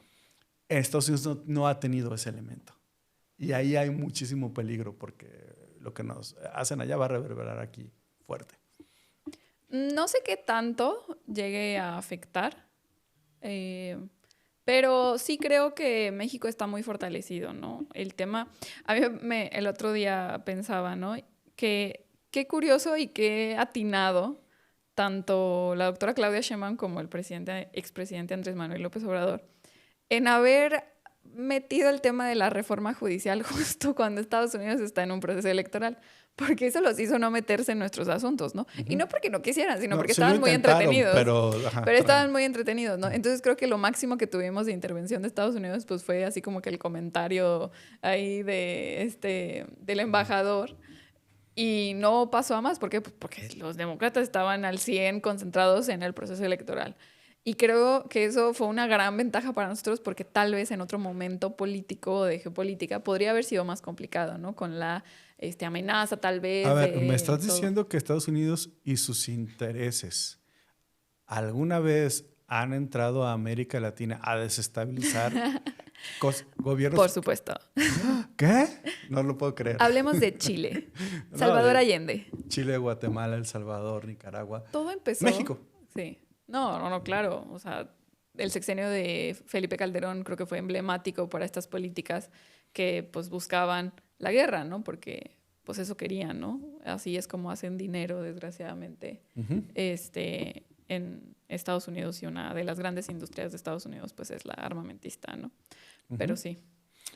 Estados Unidos no ha tenido ese elemento. Y ahí hay muchísimo peligro porque lo que nos hacen allá va a reverberar aquí fuerte. No sé qué tanto llegue a afectar, pero sí creo que México está muy fortalecido, ¿no? El tema, a mí el otro día pensaba, ¿no? Que qué curioso y qué atinado tanto la doctora Claudia Sheinbaum como el expresidente Andrés Manuel López Obrador en haber metido el tema de la reforma judicial justo cuando Estados Unidos está en un proceso electoral, porque eso los hizo no meterse en nuestros asuntos, ¿no? Y no porque no quisieran, sino porque estaban muy entretenidos. Pero estaban muy entretenidos, ¿no? Entonces creo que lo máximo que tuvimos de intervención de Estados Unidos pues fue así como que el comentario ahí del embajador. Y no pasó a más. ¿Por qué? Pues porque los demócratas estaban al 100 concentrados en el proceso electoral. Y creo que eso fue una gran ventaja para nosotros porque tal vez en otro momento político o de geopolítica podría haber sido más complicado, ¿no? Con la amenaza tal vez. A ver, me estás diciendo que Estados Unidos y sus intereses alguna vez han entrado a América Latina a desestabilizar gobiernos. Por supuesto. ¿Qué? No lo puedo creer. Hablemos de Chile. Salvador Allende. Chile, Guatemala, El Salvador, Nicaragua. Todo empezó. México. Sí. No, claro. O sea, el sexenio de Felipe Calderón creo que fue emblemático para estas políticas que pues buscaban la guerra, ¿no? Porque pues eso querían, ¿no? Así es como hacen dinero, desgraciadamente, en Estados Unidos, y una de las grandes industrias de Estados Unidos pues es la armamentista, ¿no? Pero sí.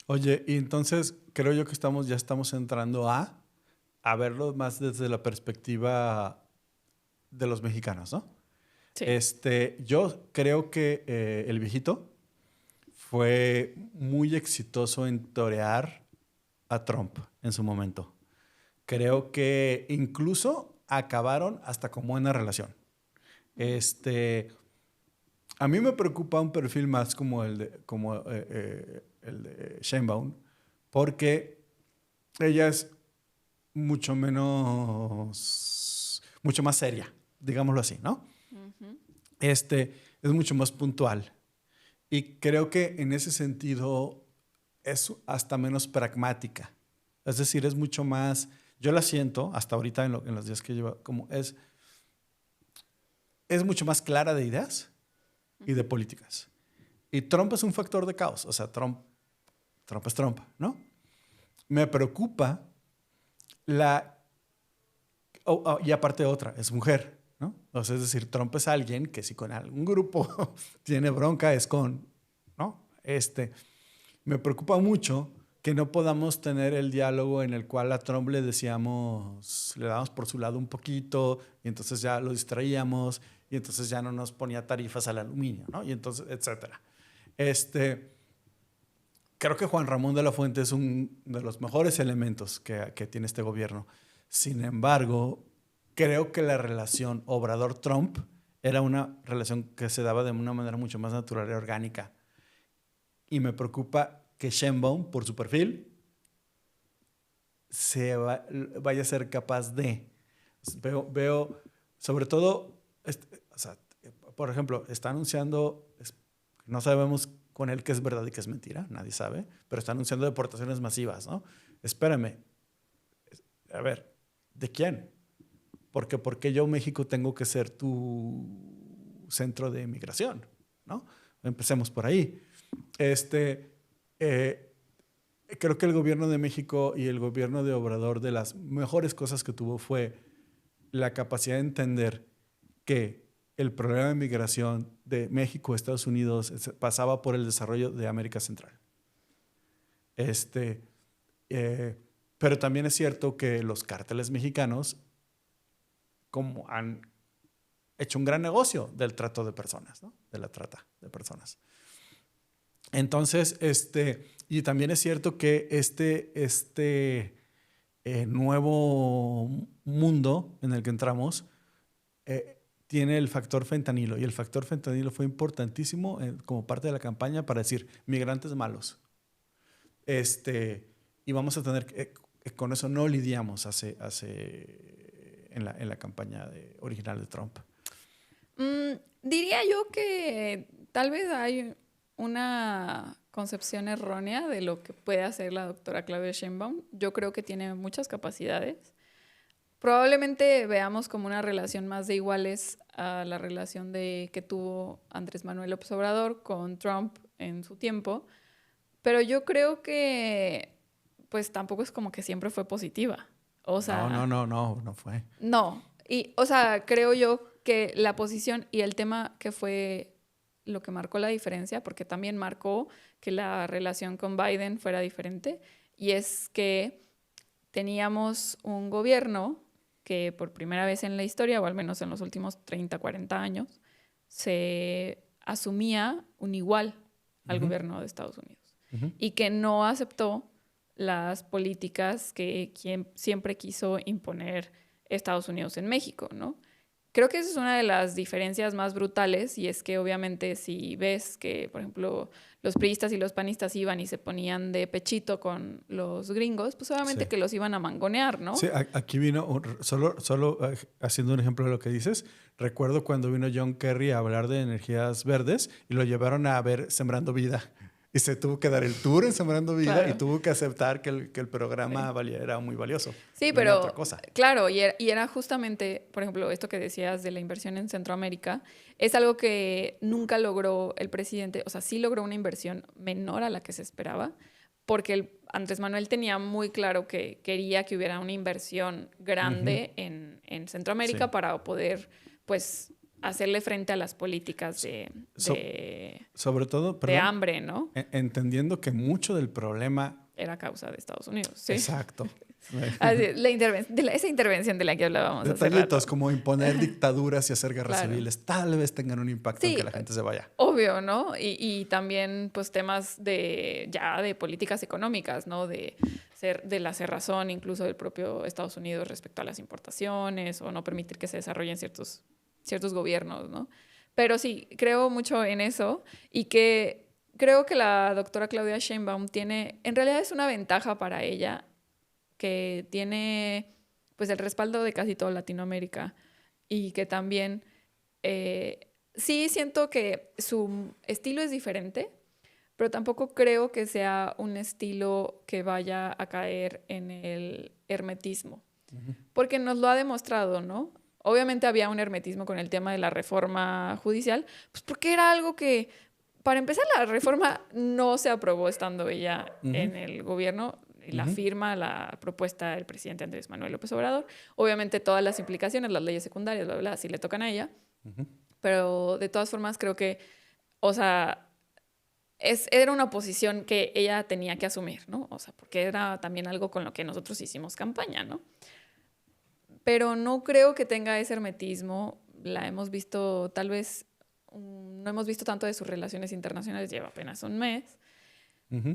Oye, y entonces creo yo que ya estamos entrando a verlo más desde la perspectiva de los mexicanos, ¿no? Sí. Yo creo que el viejito fue muy exitoso en torear a Trump en su momento. Creo que incluso acabaron hasta con buena relación. A mí me preocupa un perfil más como el de Sheinbaum, porque ella es mucho más seria, digámoslo así, ¿no? Uh-huh. Es mucho más puntual. Y creo que en ese sentido es hasta menos pragmática. Es decir, es mucho más, yo la siento hasta ahorita en los días que llevo, como es mucho más clara de ideas y de políticas. Y Trump es un factor de caos. O sea, Trump es Trump, ¿no? Me preocupa Y aparte otra, es mujer, ¿no? O sea, es decir, Trump es alguien que si con algún grupo tiene bronca es con, ¿no? Me preocupa mucho que no podamos tener el diálogo en el cual a Trump le decíamos, le dábamos por su lado un poquito y entonces ya lo distraíamos y entonces ya no nos ponía tarifas al aluminio, ¿no? Y entonces, etcétera. Creo que Juan Ramón de la Fuente es uno de los mejores elementos que tiene este gobierno. Sin embargo, creo que la relación Obrador-Trump era una relación que se daba de una manera mucho más natural y orgánica. Y me preocupa que Sheinbaum, por su perfil, vaya a ser capaz de... Veo sobre todo, o sea, por ejemplo, está anunciando, no sabemos con él qué es verdad y qué es mentira, nadie sabe, pero está anunciando deportaciones masivas, ¿no? Espérame, a ver, ¿de quién? Porque ¿por qué yo, México, tengo que ser tu centro de migración? ¿No? Empecemos por ahí. Creo que el gobierno de México y el gobierno de Obrador, de las mejores cosas que tuvo fue la capacidad de entender que el problema de migración de México a Estados Unidos pasaba por el desarrollo de América Central. Pero también es cierto que los cárteles mexicanos como han hecho un gran negocio del trato de personas, ¿no? De la trata de personas. Entonces, y también es cierto que nuevo mundo en el que entramos tiene el factor fentanilo, y el factor fentanilo fue importantísimo como parte de la campaña para decir migrantes malos. Y vamos a tener que, con eso no lidiamos en la campaña original de Trump. Diría yo que tal vez hay una concepción errónea de lo que puede hacer la doctora Claudia Sheinbaum. Yo creo que tiene muchas capacidades. Probablemente veamos como una relación más de iguales a la relación que tuvo Andrés Manuel López Obrador con Trump en su tiempo, pero yo creo que pues tampoco es como que siempre fue positiva. O sea, no fue. No, y o sea, creo yo que la posición y el tema que fue lo que marcó la diferencia, porque también marcó que la relación con Biden fuera diferente, y es que teníamos un gobierno que por primera vez en la historia, o al menos en los últimos 30, 40 años, se asumía un igual al gobierno de Estados Unidos y que no aceptó las políticas que siempre quiso imponer Estados Unidos en México, ¿no? Creo que esa es una de las diferencias más brutales, y es que obviamente si ves que, por ejemplo, los priistas y los panistas iban y se ponían de pechito con los gringos, pues obviamente que los iban a mangonear, ¿no? Sí, aquí vino, solo haciendo un ejemplo de lo que dices, recuerdo cuando vino John Kerry a hablar de energías verdes y lo llevaron a ver Sembrando Vida. Y se tuvo que dar el tour en Sembrando Vida, claro, y tuvo que aceptar que el programa era muy valioso. Sí, pero otra cosa. Claro, y era justamente, por ejemplo, esto que decías de la inversión en Centroamérica, es algo que nunca logró el presidente. O sea, sí logró una inversión menor a la que se esperaba, porque Andrés Manuel tenía muy claro que quería que hubiera una inversión grande en Centroamérica para poder, pues, hacerle frente a las políticas sobre todo, de hambre, ¿no? Entendiendo que mucho del problema era causa de Estados Unidos, ¿sí? Exacto. Así, esa intervención de la que hablábamos hace rato. Detallitos como imponer dictaduras y hacer guerras civiles tal vez tengan un impacto en que la gente se vaya. Obvio, ¿no? Y también pues temas de políticas económicas, ¿no? De la cerrazón incluso del propio Estados Unidos respecto a las importaciones, o no permitir que se desarrollen ciertos gobiernos, ¿no? Pero sí, creo mucho en eso, y que creo que la doctora Claudia Sheinbaum en realidad es una ventaja para ella, que tiene pues el respaldo de casi toda Latinoamérica, y que también sí siento que su estilo es diferente, pero tampoco creo que sea un estilo que vaya a caer en el hermetismo, porque nos lo ha demostrado, ¿no? Obviamente había un hermetismo con el tema de la reforma judicial, pues porque era algo que, para empezar, la reforma no se aprobó estando ella en el gobierno. la firma la propuesta del presidente Andrés Manuel López Obrador. Obviamente todas las implicaciones, las leyes secundarias, bla, bla, sí le tocan a ella. Pero de todas formas creo que, o sea, era una posición que ella tenía que asumir, ¿no? O sea, porque era también algo con lo que nosotros hicimos campaña, ¿no? Pero no creo que tenga ese hermetismo. La hemos visto, tal vez, no hemos visto tanto de sus relaciones internacionales, lleva apenas un mes.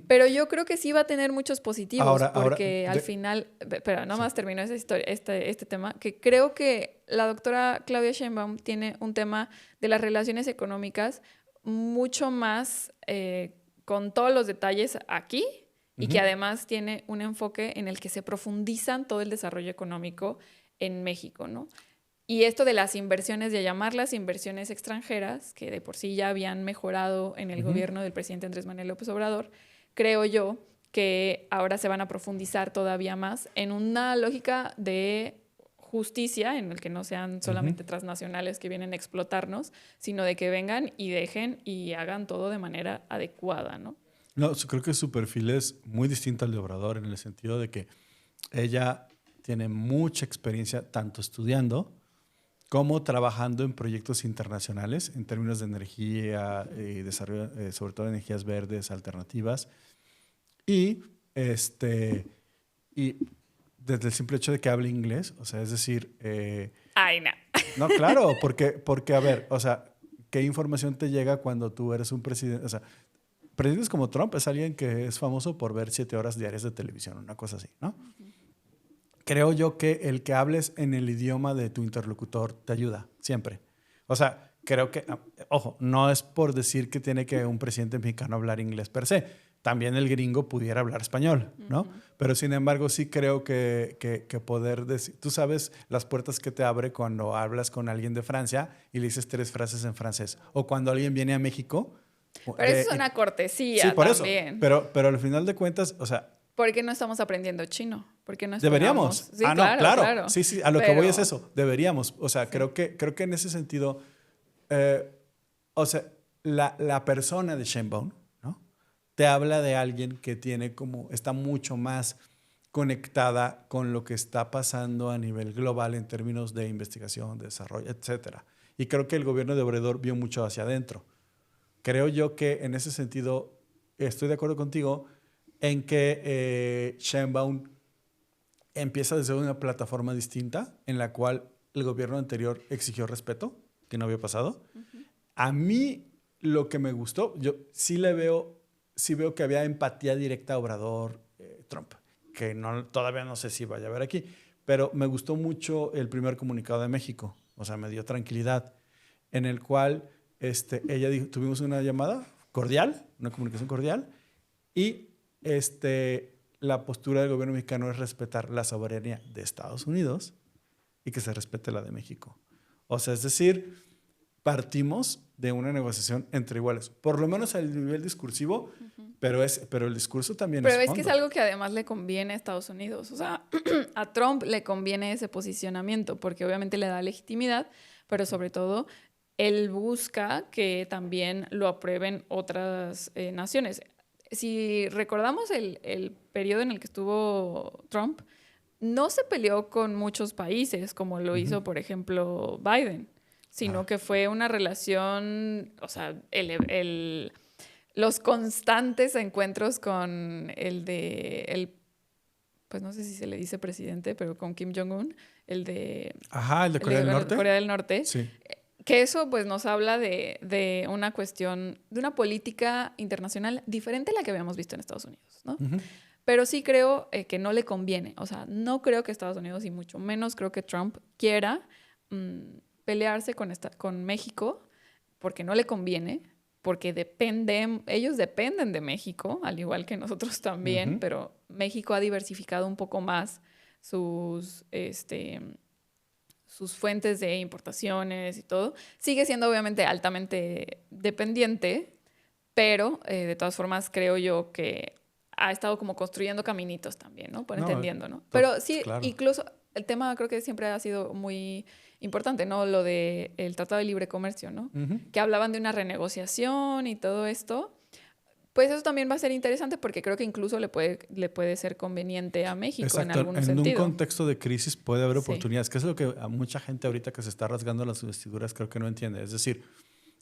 Pero yo creo que sí va a tener muchos positivos, porque al final, pero nada más termino esa historia, este tema, que creo que la doctora Claudia Sheinbaum tiene un tema de las relaciones económicas mucho más con todos los detalles aquí, y que además tiene un enfoque en el que se profundizan todo el desarrollo económico en México, ¿no? Y esto de las inversiones, de llamarlas inversiones extranjeras, que de por sí ya habían mejorado en el gobierno del presidente Andrés Manuel López Obrador, creo yo que ahora se van a profundizar todavía más en una lógica de justicia, en el que no sean solamente transnacionales que vienen a explotarnos, sino de que vengan y dejen y hagan todo de manera adecuada, ¿no? No, creo que su perfil es muy distinto al de Obrador en el sentido de que ella tiene mucha experiencia tanto estudiando como trabajando en proyectos internacionales en términos de energía y desarrollo, sobre todo energías verdes, alternativas. Y desde el simple hecho de que hable inglés, o sea, es decir... Ay, no. No, claro, porque, a ver, o sea, ¿qué información te llega cuando tú eres un presidente? O sea, presidentes como Trump es alguien que es famoso por ver 7 horas diarias de televisión, una cosa así, ¿no? Creo yo que el que hables en el idioma de tu interlocutor te ayuda, siempre. O sea, creo que, ojo, no es por decir que tiene que un presidente mexicano hablar inglés per se. También el gringo pudiera hablar español, ¿no? Pero sin embargo, sí creo que poder decir, tú sabes las puertas que te abre cuando hablas con alguien de Francia y le dices 3 frases en francés. O cuando alguien viene a México. Pero eso es una cortesía sí, por también. Eso. Pero al final de cuentas, o sea... ¿Por qué no estamos aprendiendo chino? ¿Por qué no deberíamos. Sí, no, claro. Sí, a lo que voy es eso. Deberíamos. O sea, sí. creo que en ese sentido, o sea, la persona de Sheinbaum, ¿no? Te habla de alguien que está mucho más conectada con lo que está pasando a nivel global en términos de investigación, desarrollo, etcétera. Y creo que el gobierno de Obrador vio mucho hacia adentro. Creo yo que en ese sentido estoy de acuerdo contigo en que Sheinbaum empieza desde una plataforma distinta en la cual el gobierno anterior exigió respeto, que no había pasado. A mí lo que me gustó, yo sí veo que había empatía directa a Obrador, Trump, que todavía no sé si vaya a haber aquí, pero me gustó mucho el primer comunicado de México, o sea, me dio tranquilidad, en el cual ella dijo, tuvimos una llamada cordial, una comunicación cordial, y la postura del gobierno mexicano es respetar la soberanía de Estados Unidos y que se respete la de México. O sea, es decir, partimos de una negociación entre iguales, por lo menos a nivel discursivo, pero el discurso también es fondo. Pero es que es algo que además le conviene a Estados Unidos. O sea, a Trump le conviene ese posicionamiento porque obviamente le da legitimidad, pero sobre todo él busca que también lo aprueben otras naciones. Si recordamos el periodo en el que estuvo Trump, no se peleó con muchos países como lo hizo, por ejemplo, Biden, sino que fue una relación, o sea, los constantes encuentros con pues no sé si se le dice presidente, pero con Kim Jong-un, el de Corea del Norte. Corea del Norte. Sí. Que eso pues nos habla de una cuestión, de una política internacional diferente a la que habíamos visto en Estados Unidos, ¿no? Pero sí creo que no le conviene. O sea, no creo que Estados Unidos, y mucho menos creo que Trump quiera pelearse con México, porque no le conviene, porque ellos dependen de México, al igual que nosotros también, pero México ha diversificado un poco más sus fuentes de importaciones y todo. Sigue siendo obviamente altamente dependiente, pero de todas formas creo yo que ha estado como construyendo caminitos también, ¿no? Entendiendo, ¿no? Pero sí, claro. Incluso el tema creo que siempre ha sido muy importante, ¿no? Lo del Tratado de Libre Comercio, ¿no? Que hablaban de una renegociación y todo esto. Pues eso también va a ser interesante porque creo que incluso le puede ser conveniente a México en Exacto, algún en sentido. un contexto de crisis puede haber Sí. oportunidades, que es lo que a mucha gente ahorita que se está rasgando las vestiduras creo que no entiende. Es decir,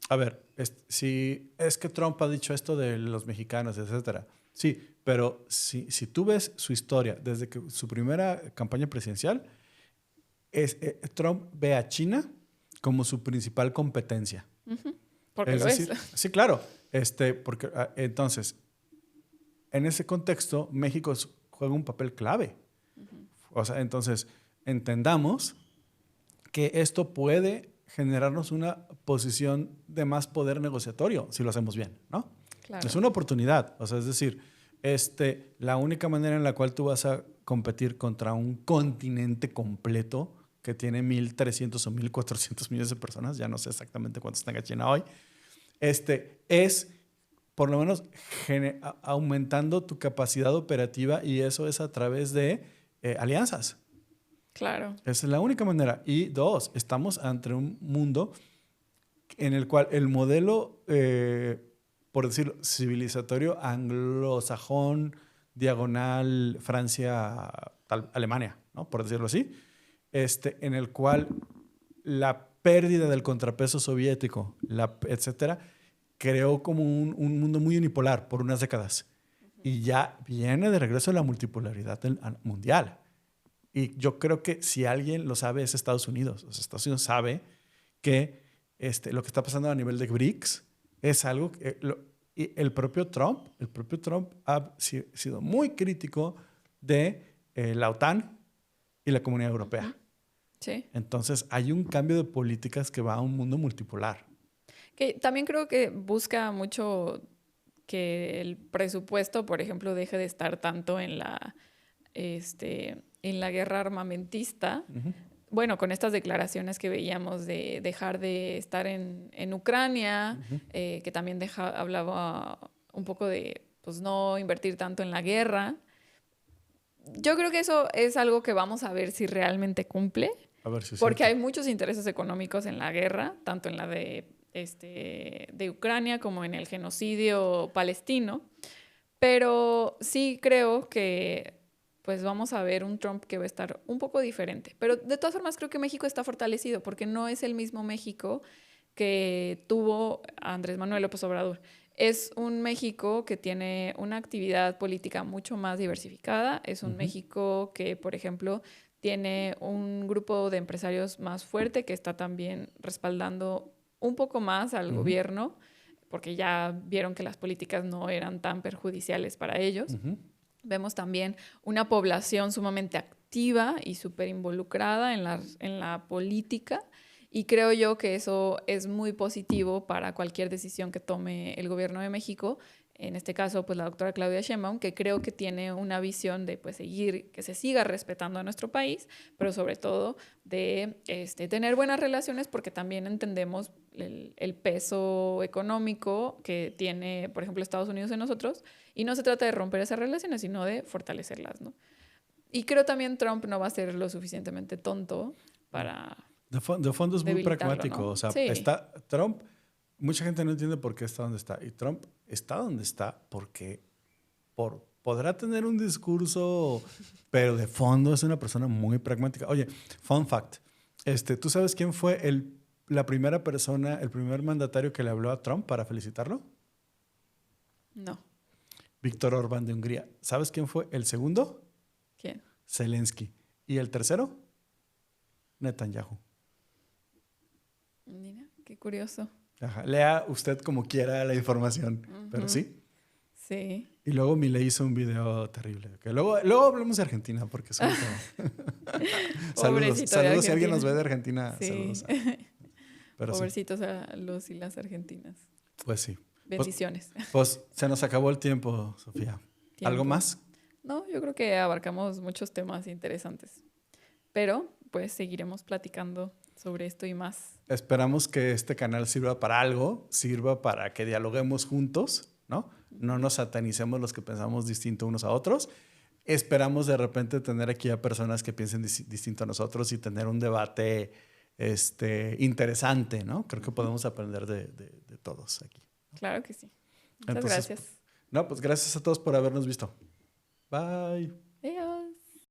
a ver, si es que Trump ha dicho esto de los mexicanos, etcétera. Sí, pero si tú ves su historia desde que su primera campaña presidencial, Trump ve a China como su principal competencia. Porque Es lo decir, es. sí, claro, porque entonces, en ese contexto, México juega un papel clave. O sea, entonces, entendamos que esto puede generarnos una posición de más poder negociatorio si lo hacemos bien, ¿no? Claro. Es una oportunidad. O sea, es decir, la única manera en la cual tú vas a competir contra un continente completo que tiene 1.300 o 1.400 millones de personas, ya no sé exactamente cuántos tenga China hoy, es por lo menos aumentando tu capacidad operativa, y eso es a través de alianzas. Claro. Esa es la única manera. Y dos, estamos ante un mundo en el cual el modelo, por decirlo, civilizatorio anglosajón, diagonal Francia, Alemania, ¿no? Por decirlo así, en el cual la pérdida del contrapeso soviético, etcétera, creó como un mundo muy unipolar por unas décadas. Y ya viene de regreso la multipolaridad mundial. Y yo creo que si alguien lo sabe es Estados Unidos. O sea, Estados Unidos sabe que lo que está pasando a nivel de BRICS es algo que y el propio Trump ha sido muy crítico de la OTAN y la Comunidad Europea. Sí. Entonces hay un cambio de políticas que va a un mundo multipolar. Que también creo que busca mucho que el presupuesto, por ejemplo, deje de estar tanto en la guerra armamentista. Bueno, con estas declaraciones que veíamos de dejar de estar en Ucrania, que también hablaba un poco de pues, no invertir tanto en la guerra. Yo creo que eso es algo que vamos a ver si realmente cumple, A ver si es porque cierto. hay muchos intereses económicos en la guerra, tanto en la de Ucrania como en el genocidio palestino. Pero sí creo que pues vamos a ver un Trump que va a estar un poco diferente. Pero de todas formas creo que México está fortalecido porque no es el mismo México que tuvo Andrés Manuel López Obrador. Es un México que tiene una actividad política mucho más diversificada. Es un México que, por ejemplo, tiene un grupo de empresarios más fuerte que está también respaldando un poco más al gobierno, porque ya vieron que las políticas no eran tan perjudiciales para ellos. Vemos también una población sumamente activa y súper involucrada en la política, y creo yo que eso es muy positivo para cualquier decisión que tome el gobierno de México. En este caso, pues la doctora Claudia Sheinbaum, que creo que tiene una visión de pues, que se siga respetando a nuestro país, pero sobre todo de tener buenas relaciones, porque también entendemos el peso económico que tiene, por ejemplo, Estados Unidos en nosotros, y no se trata de romper esas relaciones, sino de fortalecerlas, ¿no? Y creo también Trump no va a ser lo suficientemente tonto para De fondo es muy debilitarlo, pragmático. ¿no? O sea, Sí. Trump, mucha gente no entiende por qué está donde está. Y Trump está donde está porque podrá tener un discurso, pero de fondo es una persona muy pragmática. Oye, fun fact. ¿Tú sabes quién fue la primera persona, el primer mandatario que le habló a Trump para felicitarlo? No. Víctor Orbán de Hungría. ¿Sabes quién fue el segundo? ¿Quién? Zelensky. ¿Y el tercero? Netanyahu. Mira, qué curioso. Ajá. Lea usted como quiera la información, pero sí. Sí. Y luego Milei hizo un video terrible. Que luego hablemos de Argentina, porque es un tema. Pobrecito Saludos de si alguien Argentina. nos ve de Argentina. Sí. Saludos. Pero Pobrecitos a los y las argentinas. pues sí. Bendiciones. Pues se nos acabó el tiempo, Sofía. ¿Algo Tiempo. más? No, yo creo que abarcamos muchos temas interesantes. Pero pues seguiremos platicando sobre esto y más. Esperamos que este canal sirva para algo, sirva para que dialoguemos juntos, ¿no? No nos satanicemos los que pensamos distinto unos a otros. Esperamos de repente tener aquí a personas que piensen distinto a nosotros y tener un debate interesante, ¿no? Creo que podemos aprender de todos aquí. Claro que sí. Muchas Entonces, gracias. No, pues gracias a todos por habernos visto. Bye. Adiós.